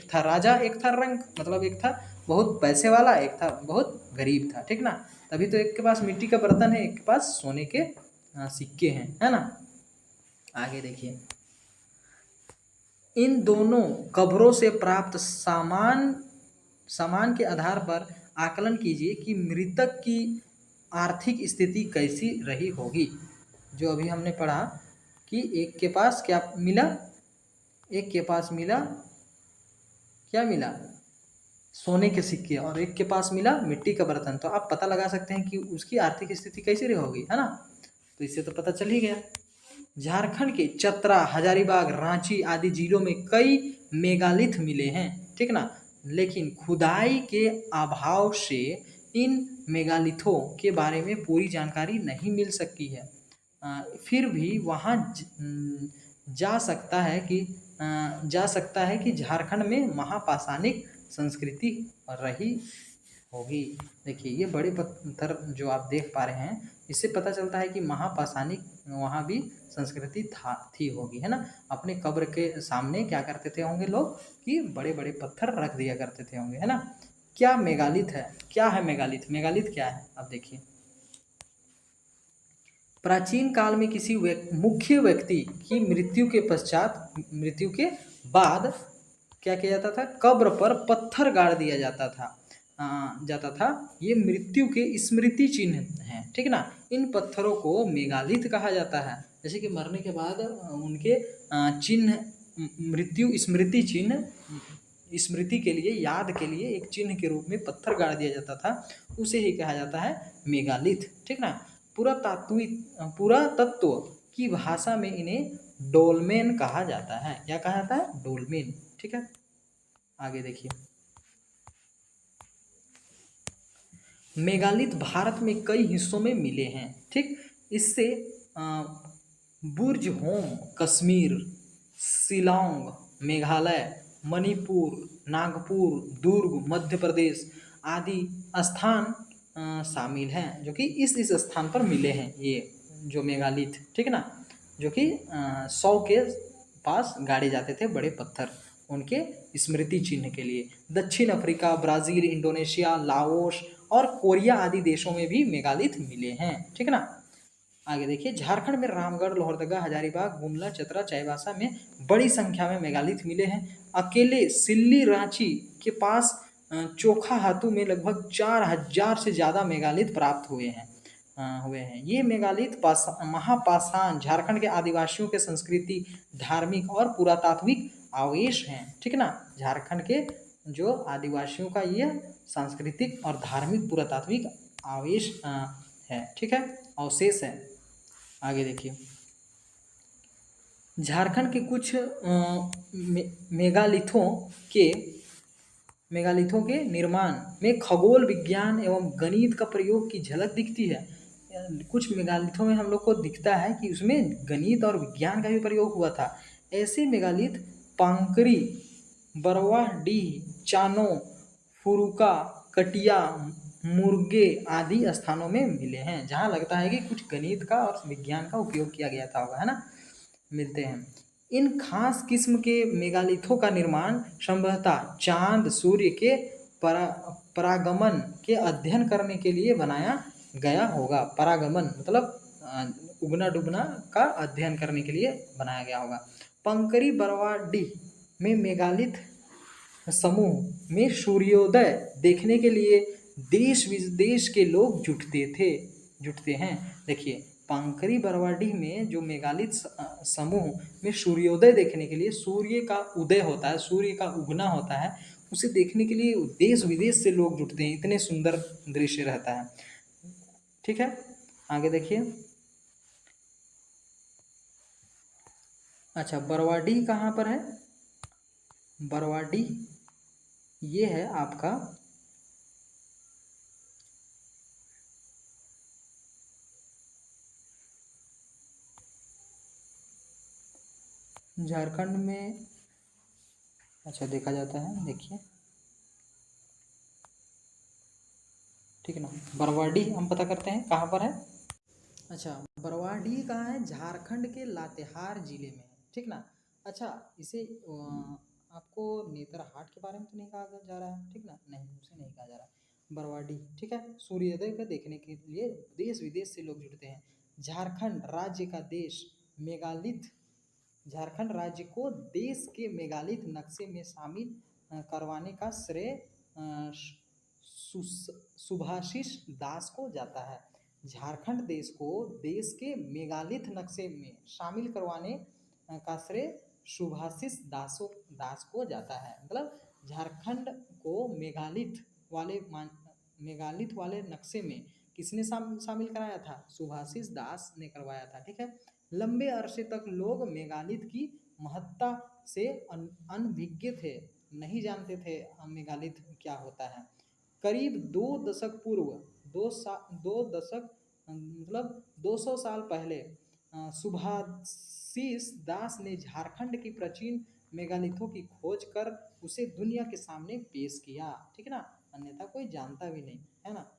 B: था राजा, एक था रंक, मतलब एक था बहुत पैसे वाला, एक था बहुत गरीब था, ठीक ना। तभी तो एक के पास मिट्टी का बर्तन है, एक के पास सोने के सिक्के हैं, है ना। आगे देखिए, इन दोनों कब्रों से प्राप्त सामान के आधार पर आकलन कीजिए कि मृतक की आर्थिक स्थिति कैसी रही होगी। जो अभी हमने पढ़ा कि एक के पास क्या मिला, एक के पास मिला क्या मिला, सोने के सिक्के, और एक के पास मिला मिट्टी का बर्तन। तो आप पता लगा सकते हैं कि उसकी आर्थिक स्थिति कैसी रही होगी, है ना। तो इससे तो पता चल ही गया। झारखंड के चतरा, हजारीबाग, रांची आदि जिलों में कई मेगालिथ मिले हैं, ठीक ना। लेकिन खुदाई के अभाव से इन मेगालिथों के बारे में पूरी जानकारी नहीं मिल सकी है। फिर भी वहाँ जा सकता है कि झारखंड में महापाषाणिक संस्कृति रही होगी। देखिए, ये बड़े पत्थर जो आप देख पा रहे हैं, इससे पता चलता है कि महापाषाणिक वहाँ भी संस्कृति थी होगी, है ना। अपने कब्र के सामने क्या करते थे होंगे लोग कि बड़े बड़े पत्थर रख दिया करते थे होंगे, है ना। क्या मेगालिथ है, क्या है मेगालिथ, मेगालिथ क्या है, अब देखिए। प्राचीन काल में किसी मुख्य व्यक्ति की मृत्यु के बाद क्या किया जाता था, कब्र पर पत्थर गाड़ दिया जाता था। ये मृत्यु के स्मृति चिन्ह हैं, ठीक ना। इन पत्थरों को मेगालिथ कहा जाता है। जैसे कि मरने के बाद उनके चिन्ह, मृत्यु स्मृति चिन्ह, स्मृति के लिए, याद के लिए एक चिन्ह के रूप में पत्थर गाड़ दिया जाता था, उसे ही कहा जाता है मेगालिथ, ठीक ना। पुरातत्व की भाषा में इन्हें डोलमेन कहा जाता है। क्या कहा जाता है, डोलमेन, ठीक है। आगे देखिए, मेगालिथ भारत में कई हिस्सों में मिले हैं, ठीक। इससे बुर्ज होम कश्मीर, शिलांग मेघालय, मणिपुर, नागपुर, दुर्ग मध्य प्रदेश आदि स्थान शामिल हैं, जो कि इस स्थान पर मिले हैं, ये जो मेगालिथ, ठीक ना। जो कि 100 के पास गाड़े जाते थे बड़े पत्थर, उनके स्मृति चिन्ह के लिए। दक्षिण अफ्रीका, ब्राज़ील, इंडोनेशिया, लाओस और कोरिया आदि देशों में भी मेगालिथ मिले हैं, ठीक ना। आगे देखिए, झारखंड में रामगढ़, लोहरदगा, हजारीबाग, गुमला, चतरा, चाईबासा में बड़ी संख्या में मेगालिथ मिले हैं। अकेले सिल्ली रांची के पास चोखा हाथू में लगभग 4000 से ज़्यादा मेगालिथ प्राप्त हुए हैं। ये मेगालिथ महापाषाण झारखंड के आदिवासियों के संस्कृति, धार्मिक और पुरातात्विक अवशेष हैं, ठीक ना। झारखंड के जो आदिवासियों का ये सांस्कृतिक और धार्मिक पुरातात्विक अवशेष है, ठीक है, अवशेष है। आगे देखिए, झारखंड के कुछ मेगालिथों के निर्माण में खगोल विज्ञान एवं गणित का प्रयोग की झलक दिखती है। कुछ मेगालिथों में हम लोग को दिखता है कि उसमें गणित और विज्ञान का भी प्रयोग हुआ था। ऐसे मेगालिथ पांकरी, बरवाडीह, चानो, फुरुका, कटिया, मुर्गे आदि स्थानों में मिले हैं, जहाँ लगता है कि कुछ गणित का और विज्ञान का उपयोग किया गया था होगा, है ना। मिलते हैं। इन खास किस्म के मेगालिथों का निर्माण संभवतः चांद सूर्य के परागमन के अध्ययन करने के लिए बनाया गया होगा। परागमन मतलब उगना डूबना का अध्ययन करने के लिए बनाया गया होगा। पंकरी बरवाडीह में मेगालिथ समूह में सूर्योदय देखने के लिए देश विदेश के लोग जुटते हैं। देखिए, पंकरी बरवाडीह में जो मेगालिथ समूह में सूर्योदय देखने के लिए, सूर्य का उदय होता है, सूर्य का उगना होता है, उसे देखने के लिए देश विदेश से लोग जुटते हैं, इतने सुंदर दृश्य रहता है। ठीक है, आगे देखिए। अच्छा, बरवाडीह कहाँ पर है? बरवाडीह ये है आपका झारखंड में। अच्छा, देखा जाता है, देखिए, ठीक है ना। बरवाडीह हम पता करते हैं कहाँ पर है। अच्छा, बरवाडीह कहाँ है? झारखंड के लातेहार जिले में है, ठीक ना। अच्छा, इसे आपको नेतरहाट के बारे में तो नहीं कहा जा रहा है, ठीक ना, नहीं, उसे नहीं कहा जा रहा है। बरवाडीह, ठीक है। सूर्योदय को देखने के लिए देश विदेश से लोग जुटते हैं। झारखंड राज्य का देश मेगालिथ झारखंड राज्य को देश के मेगालिथ नक्शे में शामिल करवाने का श्रेय सुभाषिस दास को जाता है। झारखंड देश को देश के मेगालिथ नक्शे में शामिल करवाने का श्रेय सुभाषिस दास को जाता है। मतलब झारखंड को मेगालिथ वाले नक्शे में किसने शामिल कराया था? सुभाषिस दास ने करवाया था, ठीक है। लंबे अरसे तक लोग मेगालिथ की महत्ता से अनभिज्ञ थे, नहीं जानते थे मेगालिथ क्या होता है। करीब 2 दशक पूर्व, 2 दशक मतलब 200 साल पहले सुभाषिस दास ने झारखंड की प्राचीन मेगालिथों की खोज कर उसे दुनिया के सामने पेश किया, ठीक है ना, अन्यथा कोई जानता भी नहीं, है ना।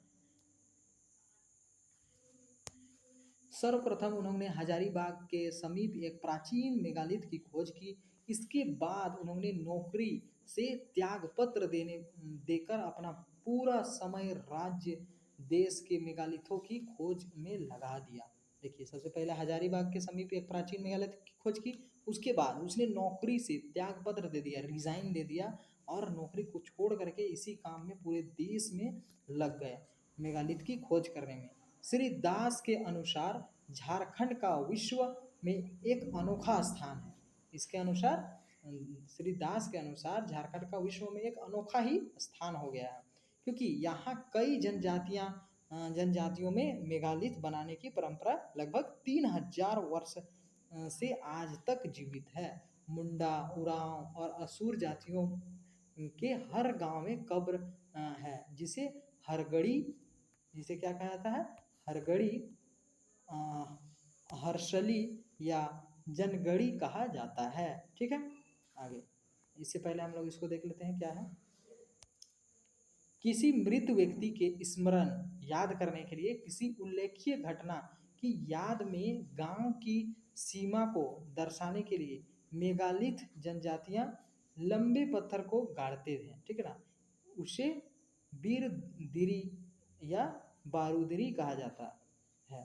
B: सर्वप्रथम उन्होंने हजारीबाग के समीप एक प्राचीन मेगालिथ की खोज की। इसके बाद उन्होंने नौकरी से त्यागपत्र देकर अपना पूरा समय राज्य देश के मेगालिथों की खोज में लगा दिया। देखिए, सबसे पहले हजारीबाग के समीप एक प्राचीन मेगालिथ की खोज की, उसके बाद उसने नौकरी से त्यागपत्र दे दिया, रिजाइन दे दिया, और नौकरी को छोड़ करके इसी काम में पूरे देश में लग गए, मेगालिथ की खोज करने में। श्री दास के अनुसार झारखंड का विश्व में एक अनोखा स्थान है। इसके अनुसार, श्री दास के अनुसार झारखंड का विश्व में एक अनोखा ही स्थान हो गया है, क्योंकि यहाँ कई जनजातियों में मेगालिथ बनाने की परंपरा लगभग 3000 वर्ष से आज तक जीवित है। मुंडा, उरांव और असुर जातियों के हर गांव में कब्र है, जिसे क्या कहा जाता है? हरगड़ी, हर्षली या जनगढ़ी कहा जाता है, ठीक है। आगे, इससे पहले हम लोग इसको देख लेते हैं क्या है। किसी मृत व्यक्ति के स्मरण याद करने के लिए किसी उल्लेखनीय घटना की याद में गांव की सीमा को दर्शाने के लिए मेगालिथ जनजातियां लंबे पत्थर को गाड़ते थे, ठीक है ना। उसे बीरदिरी या बारूदरी कहा जाता है।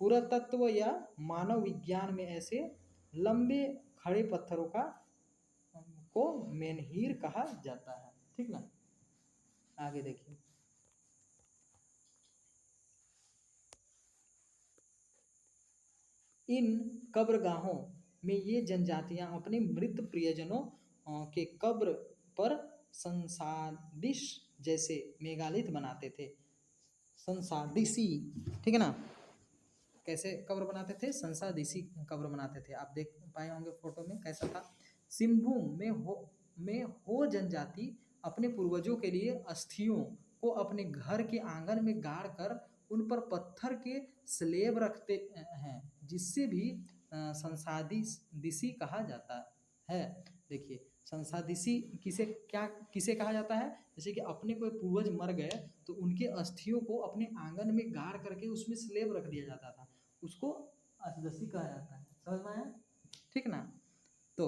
B: पुरातत्व या मानव विज्ञान में ऐसे लंबे खड़े पत्थरों को मेनहीर कहा जाता है, ठीक ना। आगे देखिए। इन कब्रगाहों में ये जनजातियां अपने मृत प्रियजनों के कब्र पर संसादिश जैसे मेगालिथ बनाते थे। संसादिशी, ठीक है ना। कैसे कब्र बनाते थे? संसादिशी कब्र बनाते थे। आप देख पाए होंगे फोटो में कैसा था। सिंहभूम में हो जनजाति अपने पूर्वजों के लिए अस्थियों को अपने घर के आंगन में गाड़ कर उन पर पत्थर के स्लेब रखते हैं, जिससे भी संसादिशी कहा जाता है। देखिए, संसादिशी किसे कहा जाता है? जैसे कि अपने कोई पूर्वज मर गए तो उनके अस्थियों को अपने आंगन में गाड़ करके उसमें स्लेब रख दिया जाता था, उसको असदसी कहा जाता है। समझ में आया, ठीक ना। तो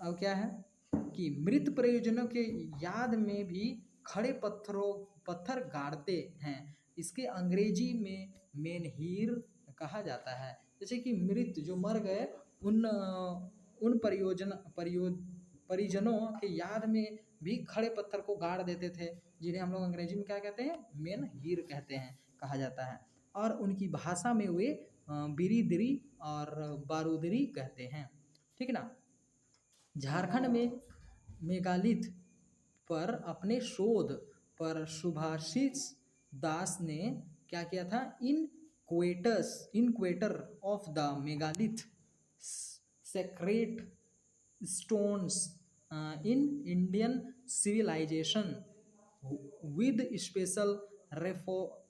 B: अब क्या है कि मृत परियोजनों के याद में भी खड़े पत्थर गाड़ते हैं। इसके अंग्रेजी में मेनहीर कहा जाता है। जैसे कि मृत जो मर गए उन परिजनों के याद में भी खड़े पत्थर को गाड़ देते थे, जिन्हें हम लोग अंग्रेजी में क्या कहते हैं? मेनहीर कहते हैं, कहा जाता है। और उनकी भाषा में वे बिरीदिरी और बारूदरी कहते हैं, ठीक ना। झारखंड में मेगालिथ पर अपने शोध पर सुभाषित दास ने क्या किया था, इनक्वेटर of the megalith sacred stones in Indian civilization with special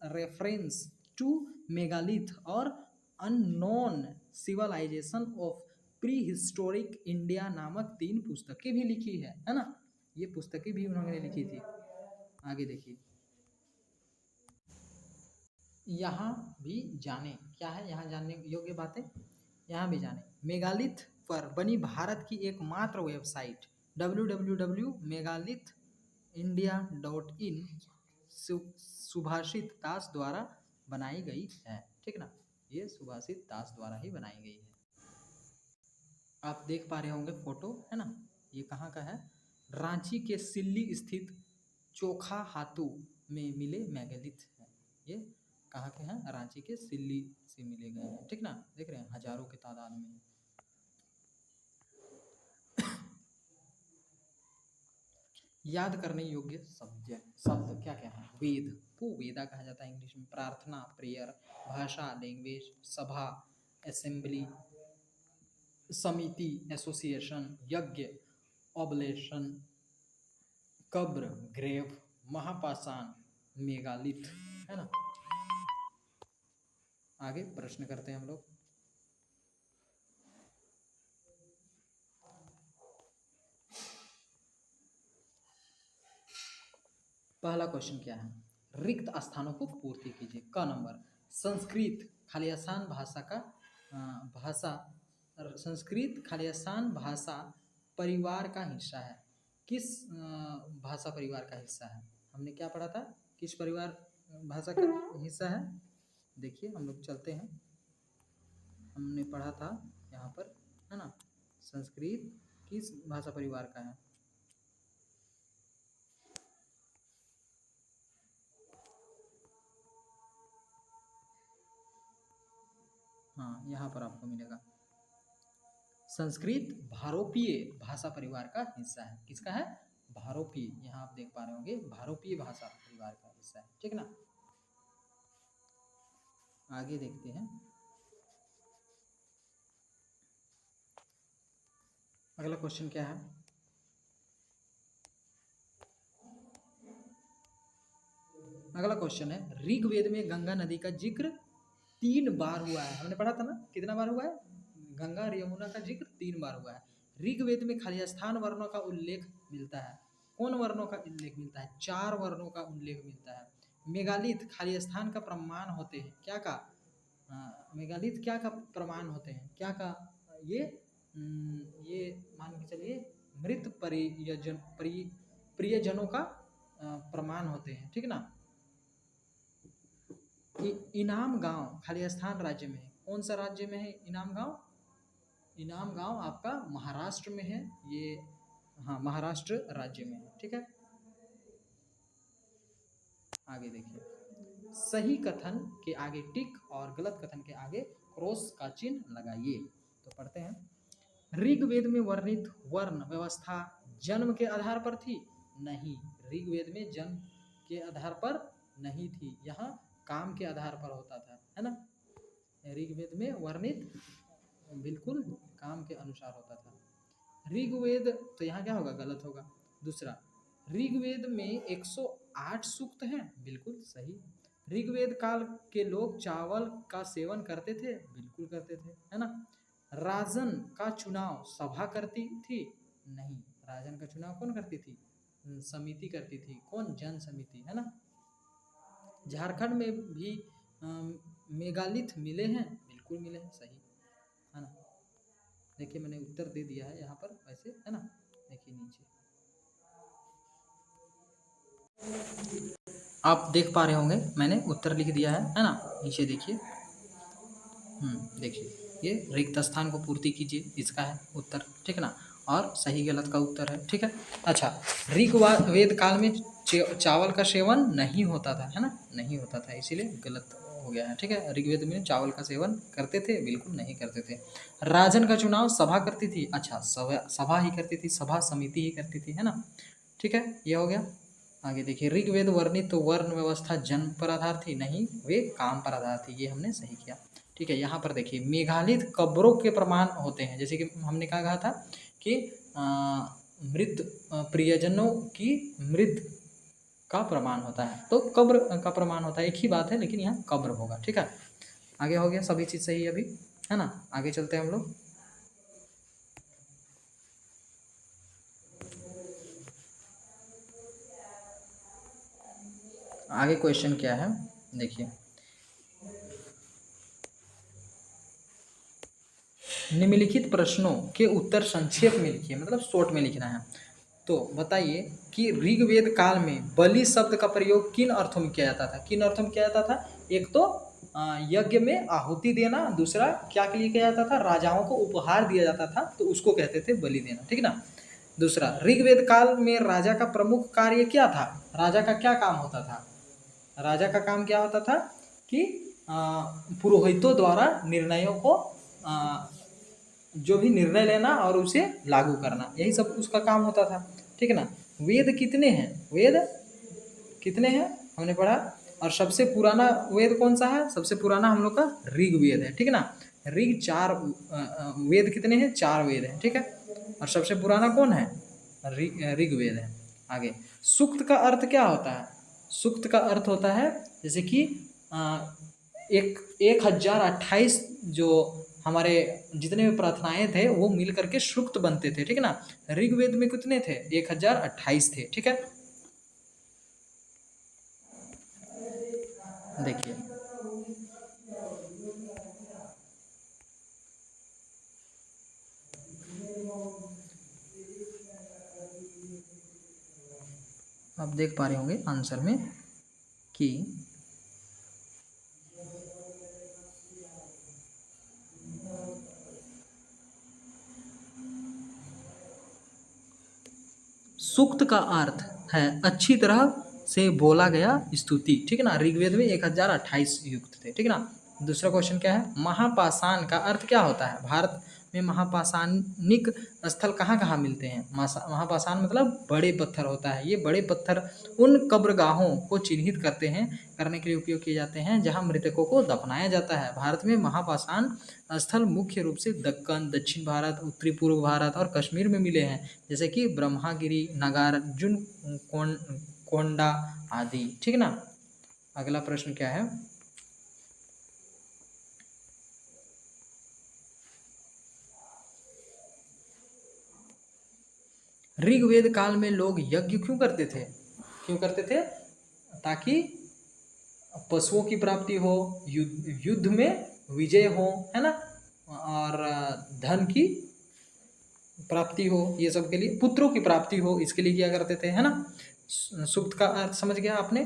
B: reference to megalith or unknown civilization of prehistoric India नामक 3 पुस्तकें भी लिखी है ना। ये पुस्तकें भी उन्होंने लिखी थी। आगे देखिए, यहाँ भी जाने क्या है, यहाँ जानने योग्य बातें, यहाँ भी जाने। मेगालिथ पर बनी भारत की एकमात्र वेबसाइट www.megalithindia.in सुभाषित दास द्वारा बनाई गई है, ठीक ना। ये सुभाषित दास द्वारा ही बनाई गई है। आप देख पा रहे होंगे फोटो, है ना। ये कहाँ का है, रांची के सिल्ली स्थित चोखा हातू में मिले मेगालिथ है। ये कहाँ के हैं, रांची के सिल्ली से मिले गए हैं, ठीक ना। देख रहे हैं हजारों के तादाद में। याद करने योग्य शब्द क्या क्या है, वेद को वेदा कहा जाता है इंग्लिश में, प्रार्थना प्रेयर, भाषा लैंग्वेज, सभा असेंबली, समिति एसोसिएशन, यज्ञ ऑब्लेशन, कब्र ग्रेव, महापाषाण मेगालिथ, है ना। आगे प्रश्न करते हैं हम लोग। पहला क्वेश्चन क्या है, रिक्त स्थानों को पूर्ति कीजिए। क नंबर, संस्कृत खालिस्तान भाषा का संस्कृत खालिस्तान भाषा परिवार का हिस्सा है। किस भाषा परिवार का हिस्सा है, हमने क्या पढ़ा था, किस परिवार भाषा का हिस्सा है। देखिए हम लोग चलते हैं, हमने पढ़ा था यहाँ पर, है ना। संस्कृत किस भाषा परिवार का है, हाँ यहाँ पर आपको मिलेगा। संस्कृत भारोपीय भाषा परिवार का हिस्सा है। किसका है, भारोपीय, यहाँ आप देख पा रहे होंगे भारोपीय भाषा परिवार का हिस्सा है, ठीक ना। आगे देखते हैं, अगला क्वेश्चन क्या है। अगला क्वेश्चन है, ऋग्वेद में गंगा नदी का जिक्र 3 बार हुआ है। हमने पढ़ा था ना, कितना बार हुआ है, गंगा और यमुना का जिक्र 3 बार हुआ है। ऋग्वेद में खालिस्तान वर्णों का उल्लेख मिलता है। कौन वर्णों का उल्लेख मिलता है, 4 वर्णों का उल्लेख मिलता है। मेगालिथ खालिस्तान का प्रमाण होते हैं, क्या का, मेगालिथ क्या का प्रमाण होते हैं, क्या का, ये मान के चलिए मृत प्रियजनों का प्रमाण होते हैं, ठीक ना। इनाम गांव खालिस्तान राज्य में है। कौन सा राज्य में है इनाम गांव, इनाम गांव आपका महाराष्ट्र में है, ये हाँ महाराष्ट्र राज्य में है, ठीक है। आगे देखिए, सही कथन के आगे टिक और गलत कथन के आगे क्रॉस का चिन्ह लगाइए। तो पढ़ते हैं, ऋग्वेद में वर्णित वर्ण व्यवस्था जन्म के आधार पर थी, नहीं, ऋग्वेद में जन्म के आधार पर नहीं थी, यहाँ काम के आधार पर होता था, है ना। ऋग्वेद में वर्णित बिल्कुल काम के अनुसार होता था। ऋग्वेद, तो यहाँ क्या होगा, गलत होगा। दूसरा, ऋग्वेद में 108 सूक्त हैं, बिल्कुल सही। ऋग्वेद काल के लोग चावल का सेवन करते थे, बिल्कुल करते थे, है ना। राजन का चुनाव सभा करती थी, नहीं, राजन का चुनाव कौन करती थी, समिति करती थी, कौन, जन समिति, है ना। झारखंड में भी मेगालिथ मिले हैं, बिल्कुल मिले हैं, सही, है ना। देखिए मैंने उत्तर दे दिया है यहाँ पर वैसे, है ना, देखिए नीचे आप देख पा रहे होंगे, मैंने उत्तर लिख दिया है ना, नीचे देखिए। देखिए ये रिक्त स्थान को पूर्ति कीजिए, इसका है उत्तर, ठीक ना, और सही गलत का उत्तर है, ठीक है। अच्छा, ऋग्वेद काल में चावल का सेवन नहीं होता था, है ना, नहीं होता था, इसीलिए गलत हो गया है, ठीक है। ऋग्वेद में चावल का सेवन करते थे, बिल्कुल नहीं करते थे। राजन का चुनाव सभा करती थी, अच्छा, सभा ही करती थी, सभा समिति ही करती थी, है ना। ठीक है, ये हो गया। आगे देखिए, ऋग्वेद वर्णित तो वर्ण व्यवस्था जन्म पर आधार थी, नहीं वे काम पर आधार थी, ये हमने सही किया। ठीक है, यहाँ पर देखिए मेघालित कब्रों के प्रमाण होते हैं, जैसे कि हमने कहा था कि मृत प्रियजनों की मृत का प्रमाण होता है, तो कब्र का प्रमाण होता है, एक ही बात है, लेकिन यहाँ कब्र होगा। ठीक है, आगे हो गया, सभी चीज़ सही है अभी, है ना। आगे चलते हैं हम लोग। आगे क्वेश्चन क्या है देखिए, निम्नलिखित प्रश्नों के उत्तर संक्षेप में लिखिए, मतलब शॉर्ट में लिखना है। तो बताइए कि ऋग्वेद काल में बलि शब्द का प्रयोग किन अर्थों में किया जाता था, किन अर्थों में किया जाता था। एक तो यज्ञ में आहुति देना, दूसरा क्या के लिए किया जाता था, राजाओं को उपहार दिया जाता था, तो उसको कहते थे बलि देना, ठीक ना। दूसरा, ऋग्वेद काल में राजा का प्रमुख कार्य क्या था, राजा का क्या काम होता था, राजा का काम क्या होता था कि पुरोहितों द्वारा निर्णयों को जो भी निर्णय लेना और उसे लागू करना, यही सब उसका काम होता था, ठीक है ना। वेद कितने हैं, वेद कितने हैं हमने पढ़ा, और सबसे पुराना वेद कौन सा है, सबसे पुराना हम लोग का ऋग्वेद है, ठीक है ना। ऋग 4 वेद कितने हैं, 4 वेद हैं, ठीक है, और सबसे पुराना कौन है, ऋग्वेद है। आगे, सूक्त का अर्थ क्या होता है, सूक्त का अर्थ होता है जैसे कि 1028 जो हमारे जितने भी प्रार्थनाएं थे वो मिल करके सूक्त बनते थे, ठीक है ना। ऋग्वेद में कितने थे, 1028 थे, ठीक है। देखिए आप देख पा रहे होंगे आंसर में कि सूक्त का अर्थ है अच्छी तरह से बोला गया स्तुति, ठीक है ना। ऋग्वेद में 1028 युक्त थे, ठीक है ना। दूसरा क्वेश्चन क्या है, महापाषाण का अर्थ क्या होता है, भारत में महापाषाणिक स्थल कहाँ कहाँ मिलते हैं। महापाषाण मतलब बड़े पत्थर होता है, ये बड़े पत्थर उन कब्रगाहों को चिन्हित करने के लिए उपयोग किए जाते हैं जहाँ मृतकों को दफनाया जाता है। भारत में महापाषाण स्थल मुख्य रूप से दक्कन, दक्षिण भारत, उत्तरी पूर्व भारत और कश्मीर में मिले हैं, जैसे कि ब्रह्मागिरी, नागार्जुन कोंडा आदि, ठीक है ना। अगला प्रश्न क्या है, ऋग्वेद काल में लोग यज्ञ क्यों करते थे, क्यों करते थे, ताकि पशुओं की प्राप्ति हो, युद्ध में विजय हो, है ना, और धन की प्राप्ति हो, ये सब के लिए, पुत्रों की प्राप्ति हो, इसके लिए किया करते थे, है ना। सूक्त का अर्थ समझ गया आपने,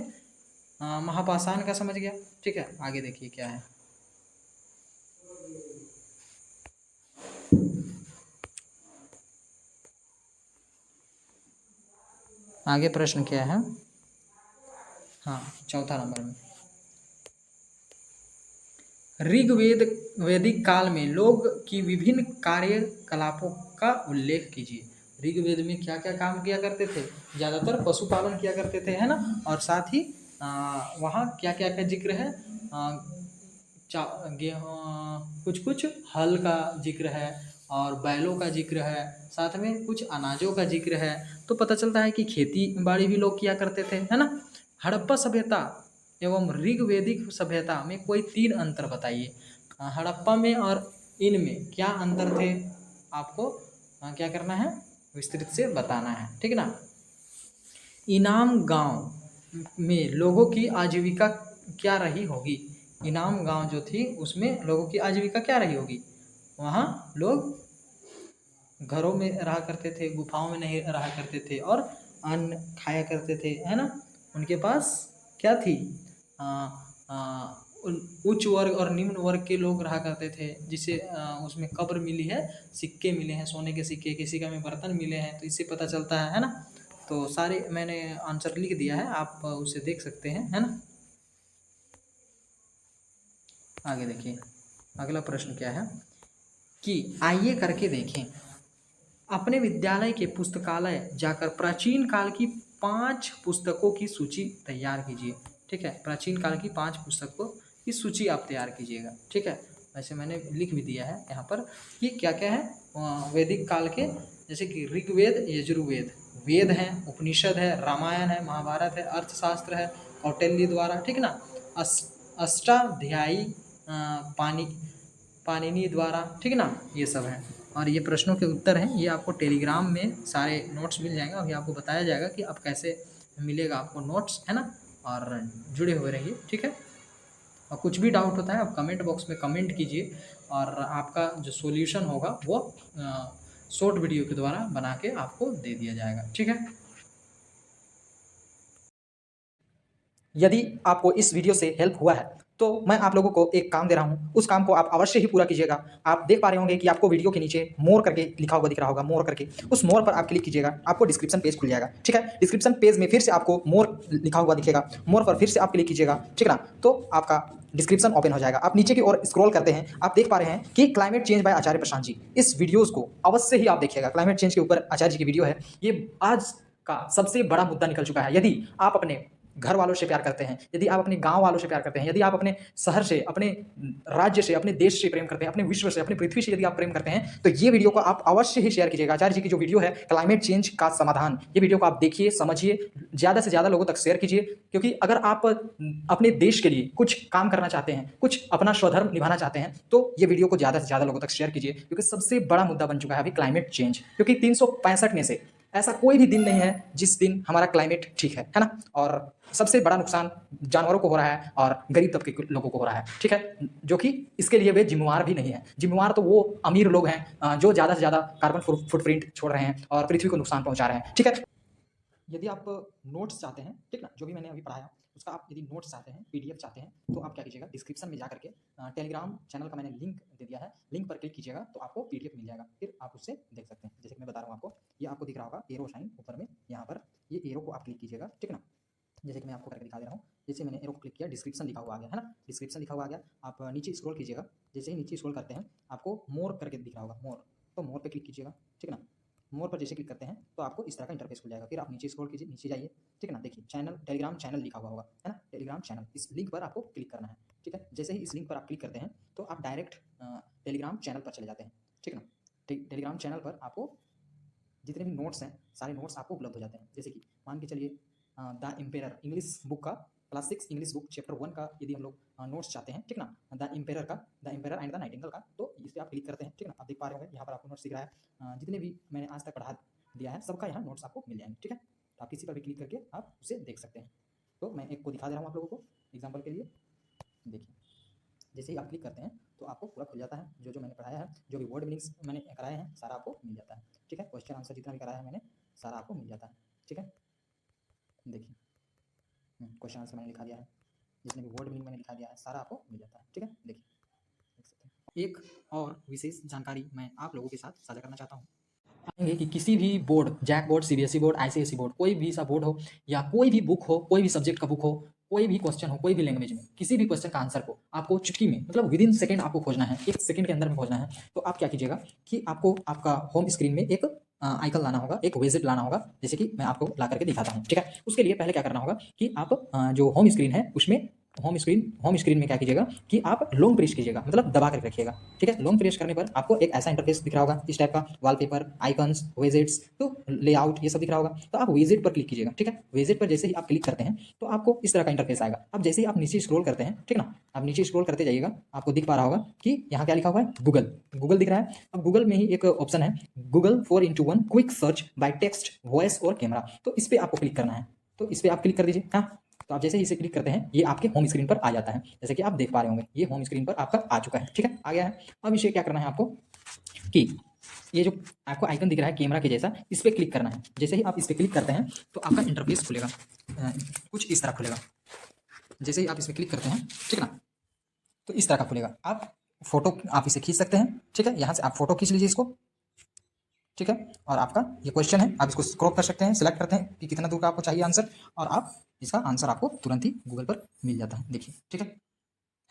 B: महापाषाण का समझ गया, ठीक है। आगे देखिए क्या है, आगे प्रश्न क्या है, हाँ चौथा नंबर में, ऋग्वेद वैदिक काल में लोग की विभिन्न कार्यकलापों का उल्लेख कीजिए। ऋग्वेद में क्या क्या काम किया करते थे, ज़्यादातर पशुपालन किया करते थे, है ना, और साथ ही वहाँ क्या क्या का जिक्र है, कुछ कुछ हल का जिक्र है और बैलों का जिक्र है, साथ में कुछ अनाजों का जिक्र है, तो पता चलता है कि खेती बाड़ी भी लोग किया करते थे, है ना। हड़प्पा सभ्यता एवं ऋग्वेदिक सभ्यता में कोई 3 अंतर बताइए। हड़प्पा में और इनमें क्या अंतर थे, आपको क्या करना है, विस्तृत से बताना है, ठीक है ना। इनाम गांव में लोगों की आजीविका क्या रही होगी, इनाम गांव जो थी उसमें लोगों की आजीविका क्या रही होगी, वहाँ लोग घरों में रहा करते थे, गुफाओं में नहीं रहा करते थे, और अन्न खाया करते थे, है ना। उनके पास क्या थी, उच्च वर्ग और निम्न वर्ग के लोग रहा करते थे, जिसे उसमें कब्र मिली है, सिक्के मिले हैं, सोने के सिक्के, किसी का में बर्तन मिले हैं, तो इससे पता चलता है ना। तो सारे मैंने आंसर लिख दिया है, आप उसे देख सकते हैं, है ना। आगे देखिए, अगला प्रश्न क्या है कि आइए करके देखें, अपने विद्यालय के पुस्तकालय जाकर प्राचीन काल की 5 पुस्तकों की सूची तैयार कीजिए। ठीक है, प्राचीन काल की 5 पुस्तकों की सूची आप तैयार कीजिएगा। ठीक है, वैसे मैंने लिख भी दिया है यहाँ पर कि क्या क्या है वैदिक काल के, जैसे कि ऋग्वेद, यजुर्वेद, वेद हैं, उपनिषद है, रामायण है, महाभारत है, अर्थशास्त्र है कौटिल्य द्वारा, ठीक है ना, अष्टाध्यायी पाणिनि द्वारा, ठीक है ना, ये सब है। और ये प्रश्नों के उत्तर हैं, ये आपको टेलीग्राम में सारे नोट्स मिल जाएंगे। अभी आपको बताया जाएगा कि अब कैसे मिलेगा आपको नोट्स, है ना, और जुड़े हुए रहिए। ठीक है, और कुछ भी डाउट होता है आप कमेंट बॉक्स में कमेंट कीजिए, और आपका जो सॉल्यूशन होगा वो शॉर्ट वीडियो के द्वारा बना के आपको दे दिया जाएगा। ठीक है,
A: यदि आपको इस वीडियो से हेल्प हुआ है तो मैं आप लोगों को एक काम दे रहा हूँ, उस काम को आप अवश्य ही पूरा कीजिएगा। आप देख पा रहे होंगे कि आपको वीडियो के नीचे मोर करके लिखा हुआ दिख रहा होगा, मोर करके, उस मोर पर आप क्लिक कीजिएगा, आपको डिस्क्रिप्शन पेज खुल जाएगा। ठीक है, डिस्क्रिप्शन पेज में फिर से आपको मोर लिखा हुआ दिखेगा, मोर पर फिर से आप क्लिक कीजिएगा। ठीक है ना, तो आपका डिस्क्रिप्शन ओपन हो जाएगा। आप नीचे की ओर स्क्रॉल करते हैं, आप देख पा रहे हैं कि क्लाइमेट चेंज बाय आचार्य प्रशांत जी, इस वीडियोस को अवश्य ही आप देखिएगा। क्लाइमेट चेंज के ऊपर आचार्य जी की वीडियो है, ये आज का सबसे बड़ा मुद्दा निकल चुका है। यदि आप अपने घर वालों से प्यार करते हैं, यदि आप अपने गांव वालों से प्यार करते हैं, यदि आप अपने शहर से, अपने राज्य से, अपने देश से प्रेम करते हैं, अपने विश्व से, अपनी पृथ्वी से यदि आप प्रेम करते हैं, तो ये वीडियो को आप अवश्य ही शेयर कीजिएगा। आचार्य जी की जो वीडियो है क्लाइमेट चेंज का समाधान, ये वीडियो को आप देखिए, समझिए, ज़्यादा से ज़्यादा लोगों तक शेयर कीजिए। क्योंकि अगर आप अपने देश के लिए कुछ काम करना चाहते हैं, कुछ अपना स्वधर्म निभाना चाहते हैं, तो ये वीडियो को ज़्यादा से ज़्यादा लोगों तक शेयर कीजिए। क्योंकि सबसे बड़ा मुद्दा बन चुका है अभी क्लाइमेट चेंज। क्योंकि 365 में से ऐसा कोई भी दिन नहीं है जिस दिन हमारा क्लाइमेट ठीक है ना। और सबसे बड़ा नुकसान जानवरों को हो रहा है और गरीब तबके के लोगों को हो रहा है। ठीक है, जो कि इसके लिए वे जिम्मेवार भी नहीं है। जिम्मेवार तो वो अमीर लोग हैं जो ज़्यादा से ज़्यादा कार्बन फुटप्रिंट छोड़ रहे हैं और पृथ्वी को नुकसान पहुंचा रहे हैं। ठीक है, यदि आप नोट्स चाहते हैं, ठीक ना, जो भी मैंने अभी पढ़ाया उसका आप यदि नोट्स चाहते हैं, पीडीएफ चाहते हैं, तो आप क्या कीजिएगा, डिस्क्रिप्शन में जा करके टेलीग्राम चैनल का मैंने लिंक दे दिया है, लिंक पर क्लिक कीजिएगा तो आपको पीडीएफ मिल जाएगा, फिर आप उससे देख सकते हैं। जैसे कि मैं बता रहा हूँ आपको, ये आपको दिख रहा होगा एरो साइन ऊपर में, यहाँ पर ये एरो को आप क्लिक कीजिएगा। ठीक है ना, जैसे कि मैं आपको करके दिखा दे रहा हूँ, जैसे मैंने एरो को क्लिक किया, डिस्क्रिप्शन लिखा हुआ आ गया है ना, डिस्क्रिप्शन लिखा हुआ आ गया। आप नीचे स्क्रॉल कीजिएगा, जैसे ही नीचे स्क्रॉल करते हैं आपको मोर करके दिख रहा होगा, मोर, तो मोर पे क्लिक कीजिएगा। ठीक है ना, मोर पर जैसे क्लिक करते हैं तो आपको इस तरह का इंटरफेस खुल जाएगा। फिर आप नीचे स्क्रॉल कीजिए, नीचे जाइए। ठीक है ना, देखिए चैनल, टेलीग्राम चैनल लिखा हुआ होगा, है ना, टेलीग्राम चैनल, इस लिंक पर आपको क्लिक करना है। ठीक है, जैसे ही इस लिंक पर आप क्लिक करते हैं तो आप डायरेक्ट टेलीग्राम चैनल पर चले जाते हैं। ठीक है ना, टेलीग्राम चैनल पर आपको जितने भी नोट्स हैं सारे नोट्स आपको उपलब्ध हो जाते हैं। जैसे कि मान के चलिए द एम्पेरर इंग्लिश बुक का, क्लास 6 इंग्लिश बुक चैप्टर 1 का यदि हम लोग नोट्स चाहते हैं, ठीक ना, द एम्पेरर का, the emperor and the Nightingale का, तो इस पर आप क्लिक करते हैं। ठीक ना, आप देख पा रहे होंगे यहाँ पर आपको नोट्स दिख रहा है, जितने भी मैंने आज तक पढ़ा दिया है सबका यहाँ नोट्स आपको मिल जाएंगे। ठीक है, तो आप किसी पर भी क्लिक करके आप उसे देख सकते हैं। तो मैं एक को दिखा दे रहा हूँ आप लोगों को एग्जाम्पल के लिए। देखिए, जैसे ही आप क्लिक करते हैं तो आपको पूरा खुल जाता है, जो जो मैंने पढ़ाया है, जो भी वर्ड मीनिंग्स मैंने कराए हैं सारा आपको मिल जाता है। ठीक है, क्वेश्चन आंसर जितना भी कराया है मैंने सारा आपको मिल जाता है। ठीक है, देखिए क्वेश्चन आंसर मैंने लिखा दिया है, जितने भी वर्ड मीनिंग मैंने लिखा दिया है सारा आपको मिल जाता है। ठीक है, देखिए देख सकते हैं। एक और विशेष जानकारी मैं आप लोगों के साथ साझा करना चाहता हूँ। पाएंगे कि किसी भी board, JAC board, CBSE board, ICSE board, कोई भी सा बोर्ड हो या कोई भी बुक हो, कोई भी सब्जेक्ट का बुक हो, कोई भी क्वेश्चन हो, कोई भी लैंग्वेज में, किसी भी क्वेश्चन का आंसर को आपको चुटकी में, मतलब विद इन सेकंड आपको खोजना है, 1 सेकंड के अंदर में खोजना है। तो आप क्या कीजिएगा कि आपको आपका होम स्क्रीन में एक आइकन लाना होगा, एक विजिट लाना होगा, जैसे कि मैं आपको ला करके दिखाता हूँ। ठीक है, उसके लिए पहले क्या करना होगा कि आप जो होम स्क्रीन है उसमें होम स्क्रीन में क्या कीजिएगा कि आप लॉन्ग प्रेस कीजिएगा, मतलब दबा करके रखिएगा। ठीक है, लॉन्ग प्रेस करने पर आपको एक ऐसा इंटरफेस दिख रहा होगा, इस टाइप का, वॉलपेपर, आइकन्स, विजेट्स, तो लेआउट, ये सब दिख रहा होगा। तो आप विजेट पर क्लिक कीजिएगा। ठीक है, विजेट पर जैसे ही आप क्लिक करते हैं तो आपको इस तरह का इंटरफेस आएगा। अब जैसे ही आप नीचे स्क्रॉल करते हैं, ठीक ना, आप नीचे स्क्रॉल करते जाइएगा, आपको दिख पा रहा होगा कि यहाँ क्या लिखा हुआ है, गूगल, गूगल दिख रहा है। अब गूगल में ही एक ऑप्शन है, Google 4x1 quick search by text, voice और कैमरा, तो इस पर आपको क्लिक करना है। तो इस पर आप क्लिक कर दीजिए। हाँ, तो आप जैसे ही इसे क्लिक करते हैं ये आपके होम स्क्रीन पर आ जाता है, जैसे कि आप देख पा रहे होंगे ये होम स्क्रीन पर आपका आ चुका है। ठीक है, आ गया है। अब इसे क्या करना है आपको कि ये जो आपको आइकन दिख रहा है कैमरा के जैसा, इस पर क्लिक करना है। जैसे ही आप इस पर क्लिक करते हैं तो आपका इंटरफेस खुलेगा, कुछ इस तरह खुलेगा। जैसे ही आप इस पर क्लिक करते हैं, ठीक है ना, तो इस तरह का खुलेगा। आप फोटो आप इसे खींच सकते हैं। ठीक है, यहाँ से आप फोटो खींच लीजिए इसको। ठीक है, और आपका ये क्वेश्चन है, आप इसको क्रॉप कर सकते हैं, सिलेक्ट करते हैं कि कितना दूर का आपको चाहिए आंसर, और आप इसका आंसर आपको तुरंत ही गूगल पर मिल जाता है। देखिए, ठीक है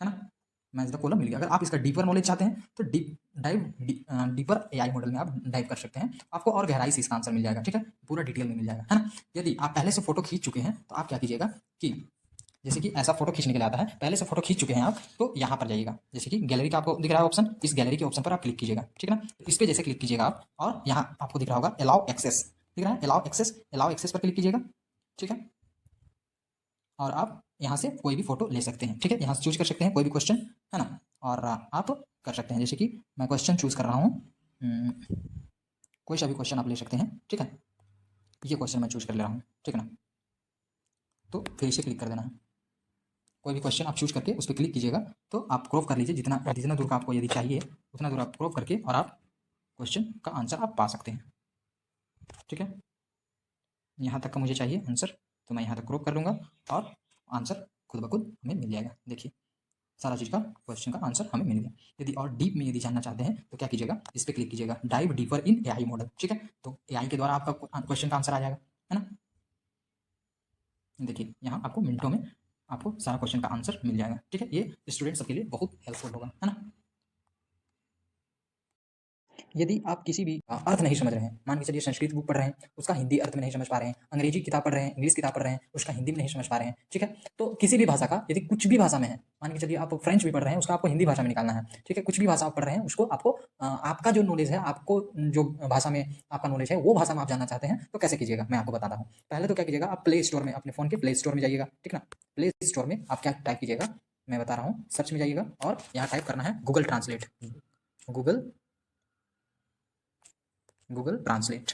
A: ना। मैच द कॉलम मिल गया। अगर आप इसका डीपर नॉलेज चाहते हैं तो डीपर एआई मॉडल में आप डाइव कर सकते हैं, आपको और गहराई से इसका आंसर मिल जाएगा, ठीक है, पूरा डिटेल में मिल जाएगा, है ना। यदि आप पहले से फोटो खींच चुके हैं तो आप क्या कीजिएगा कि जैसे कि ऐसा फोटो खींचने के लिए आता है, पहले से फोटो खींच चुके हैं आप, तो यहाँ पर जाइएगा, जैसे कि गैलरी का आपको दिख रहा है ऑप्शन, इस गैलरी के ऑप्शन पर आप क्लिक कीजिएगा, ठीक है ना। तो इस पर जैसे क्लिक कीजिएगा आप, और यहाँ आपको दिख रहा होगा अलाउ एक्सेस, दिख रहा है अलाउ एक्सेस पर क्लिक कीजिएगा, ठीक है। और आप यहाँ से कोई भी फोटो ले सकते हैं, ठीक है, यहाँ से चूज कर सकते हैं कोई भी क्वेश्चन, है ना, और आप कर सकते हैं, जैसे कि मैं क्वेश्चन चूज कर रहा हूँ, कोई सा भी क्वेश्चन आप ले सकते हैं, ठीक है, ये क्वेश्चन मैं चूज कर ले रहा हूँ, ठीक है ना। तो फिर इसे क्लिक कर देना है, कोई भी क्वेश्चन आप चूज करके उस पर क्लिक कीजिएगा, तो आप क्रॉप कर लीजिए, जितना जितना दूर का आपको यदि चाहिए उतना दूर आप क्रॉप करके, और आप क्वेश्चन का आंसर आप पा सकते हैं, ठीक है। यहाँ तक का मुझे चाहिए आंसर, तो मैं यहाँ तक क्रॉप कर लूँगा और आंसर खुद ब खुद हमें मिल जाएगा। देखिए सारा चीज़ का क्वेश्चन का आंसर हमें मिल गया। यदि और डीप में यदि जानना चाहते हैं तो क्या कीजिएगा, इस पर क्लिक कीजिएगा, dive deeper in AI model, ठीक है। तो एआई के द्वारा आपका क्वेश्चन का आंसर आ जाएगा, है ना। देखिए यहाँ आपको मिनटों में आपको सारा क्वेश्चन का आंसर मिल जाएगा, ठीक है। ये स्टूडेंट सबके लिए बहुत हेल्पफुल होगा, है ना। यदि आप किसी भी अर्थ नहीं समझ रहे हैं, मान के चलिए संस्कृत बुक पढ़ रहे हैं, उसका हिंदी अर्थ में नहीं समझ पा रहे हैं, अंग्रेजी किताब पढ़ रहे हैं, इंग्लिश किताब पढ़ रहे हैं, उसका हिंदी में नहीं समझ पा रहे हैं, ठीक है। तो किसी भी भाषा का यदि कुछ भी भाषा में है, मान के चलिए आप फ्रेंच भी पढ़ रहे हैं, उसका आपको हिंदी भाषा में निकालना है, ठीक है, कुछ भी भाषा आप पढ़ रहे हैं उसको आपको आपका जो नॉलेज है, आपको जो भाषा में आपका नॉलेज है वो भाषा में आप जानना चाहते हैं, तो कैसे कीजिएगा मैं आपको बताता हूँ। पहले तो क्या कीजिएगा, आप प्ले स्टोर में, अपने फोन के प्ले स्टोर में जाइएगा, ठीक ना। प्ले स्टोर में आप क्या टाइप कीजिएगा, मैं बता रहा हूँ, सर्च में जाइएगा और यहाँ टाइप करना है गूगल ट्रांसलेट, गूगल ट्रांसलेट।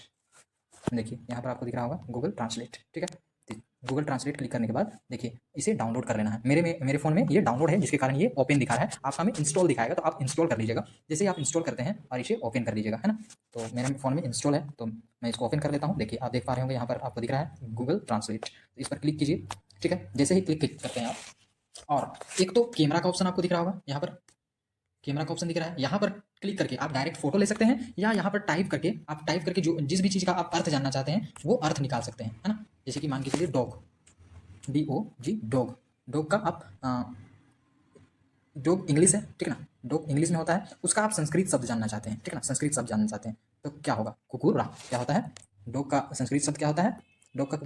A: देखिए यहाँ पर आपको दिख रहा होगा गूगल ट्रांसलेट, ठीक है। गूगल ट्रांसलेट क्लिक करने के बाद देखिए इसे डाउनलोड कर लेना है। मेरे फ़ोन में ये डाउनलोड है, जिसके कारण ये ओपन दिखा रहा है, आपका में इंस्टॉल दिखाएगा, तो आप इंस्टॉल कर लीजिएगा। जैसे ही आप इंस्टॉल करते हैं और इसे ओपन कर लीजिएगा, है ना। तो मेरे फ़ोन में इंस्टॉल है, तो मैं इसको ओपन कर लेता हूँ। देखिए आप देख पा रहे होंगे यहाँ पर आपको दिख रहा है गूगल ट्रांसलेट, तो इस पर क्लिक कीजिए, ठीक है। जैसे ही क्लिक करते हैं आप, और एक तो कैमरा का ऑप्शन आपको दिख रहा होगा, यहाँ पर कैमरा का ऑप्शन दिख रहा है, यहाँ पर क्लिक करके आप डायरेक्ट फोटो ले सकते हैं, या यहाँ पर टाइप करके जो जिस भी चीज़ का आप अर्थ जानना चाहते हैं वो अर्थ निकाल सकते हैं, है ना। जैसे कि मान के चलिए डॉग, DOG डॉग, डॉग का आप डॉग इंग्लिश है, ठीक है ना, डॉग इंग्लिश में होता है, उसका आप संस्कृत शब्द जानना चाहते हैं, ठीक है ना, संस्कृत शब्द जानना चाहते हैं, तो क्या होगा, कुकुरा, क्या होता है, डॉग का संस्कृत शब्द क्या होता है, डॉग का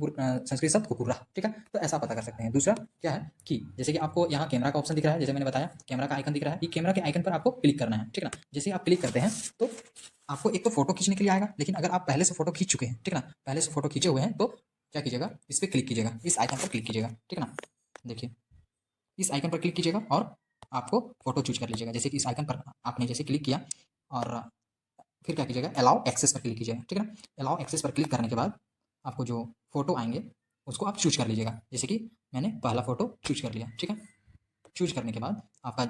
A: संस्कृत शब्द कुकुरा, ठीक है। तो ऐसा पता कर सकते हैं। दूसरा क्या है कि जैसे कि आपको यहाँ कैमरा का ऑप्शन दिख रहा है, जैसे मैंने बताया कैमरा का आइकन दिख रहा है, ये कैमरा के आइकन पर आपको क्लिक करना है, ठीक है ना। जैसे आप क्लिक करते हैं तो आपको एक तो फोटो खींचने के लिए आएगा, लेकिन अगर आप पहले से फोटो खींच चुके हैं, ठीक है ना, पहले से फोटो खींचे हुए हैं, तो क्या कीजिएगा, इस पर क्लिक कीजिएगा, इस आइकन पर क्लिक कीजिएगा, ठीक है ना। देखिए इस आइकन पर क्लिक कीजिएगा और आपको फोटो चूज कर लीजिएगा। जैसे कि इस आइकन पर आपने जैसे क्लिक किया, और फिर क्या कीजिएगा, अलाउ एक्सेस पर क्लिक कीजिएगा, ठीक है ना। अलाउ एक्सेस पर क्लिक करने के बाद आपको जो फोटो आएंगे उसको आप चूज कर लीजिएगा। जैसे कि मैंने पहला फोटो चूज कर लिया, ठीक है। चूज करने के बाद आपका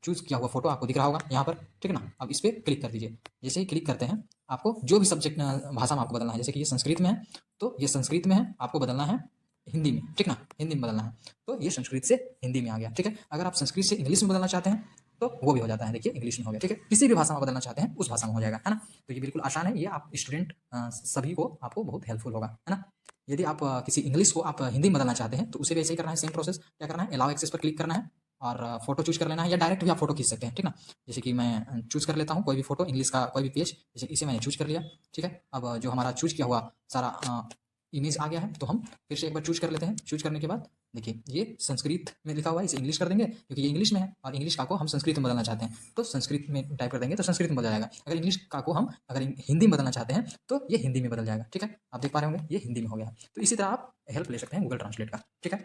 A: चूज किया हुआ फोटो आपको दिख रहा होगा यहाँ पर, ठीक है ना। अब इस पर क्लिक कर दीजिए। जैसे ही क्लिक करते हैं आपको जो भी सब्जेक्ट भाषा में आपको बदलना है, जैसे कि ये संस्कृत में है तो ये संस्कृत में है, आपको बदलना है हिंदी में, ठीक ना, हिंदी में बदलना है, तो ये संस्कृत से हिंदी में आ गया, ठीक है। अगर आप संस्कृत से इंग्लिश में बदलना चाहते हैं तो वो भी हो जाता है, देखिए इंग्लिश में हो गया, ठीक है। किसी भी भाषा में बदलना चाहते हैं उस भाषा में हो जाएगा, है ना। तो ये बिल्कुल आसान है, ये आप स्टूडेंट सभी को आपको बहुत हेल्पफुल होगा, है ना। यदि आप किसी इंग्लिश को आप हिंदी में बदलना चाहते हैं तो उसे भी ऐसे ही करना है, सेम प्रोसेस। क्या करना है, अलाउ एक्सेस पर क्लिक करना है और फोटो चूज कर लेना है, या डायरेक्ट भी आप फोटो खींच सकते हैं, ठीक ना। जैसे कि मैं चूज कर लेता हूँ कोई भी फोटो, इंग्लिश का कोई भी पेज, जैसे इसे मैंने चूज कर लिया, ठीक है। अब जो हमारा चूज किया हुआ सारा इमेज आ गया है, तो हम फिर से एक बार चूज कर लेते हैं। चूज करने के बाद देखिए ये संस्कृत में लिखा हुआ है, इसे इंग्लिश कर देंगे क्योंकि ये इंग्लिश में है, और इंग्लिश का को हम संस्कृत में बदलना चाहते हैं तो संस्कृत में टाइप कर देंगे तो संस्कृत में बदल जाएगा। अगर इंग्लिश का को हम अगर हिंदी में बदलना चाहते हैं तो ये हिंदी में बदल जाएगा, ठीक है। आप देख पा रहे होंगे ये हिंदी में हो गया। तो इसी तरह आप हेल्प ले सकते हैं गूगल ट्रांसलेट का, ठीक है।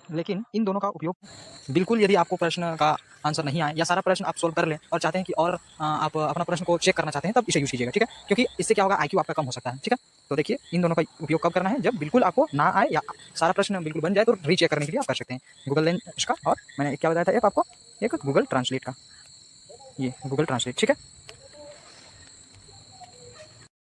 A: लेकिन इन दोनों का उपयोग बिल्कुल, यदि आपको प्रश्न का आंसर नहीं आए या सारा प्रश्न आप सोल्व कर लें और चाहते हैं कि और आप अपना प्रश्न को चेक करना चाहते हैं, तब इसे यूज़ कीजिएगा, ठीक है। क्योंकि इससे क्या होगा, आईक्यू आपका कम हो सकता है, ठीक है। तो देखिए इन दोनों का उपयोग कब करना है, जब बिल्कुल आपको ना आए या सारा प्रश्न बिल्कुल बन जाए तो रीचेक करने के लिए आप कर सकते हैं गूगल लेंस का। और मैंने क्या बताया था एक आपको, एक गूगल ट्रांसलेट का, ये गूगल ट्रांसलेट, ठीक है।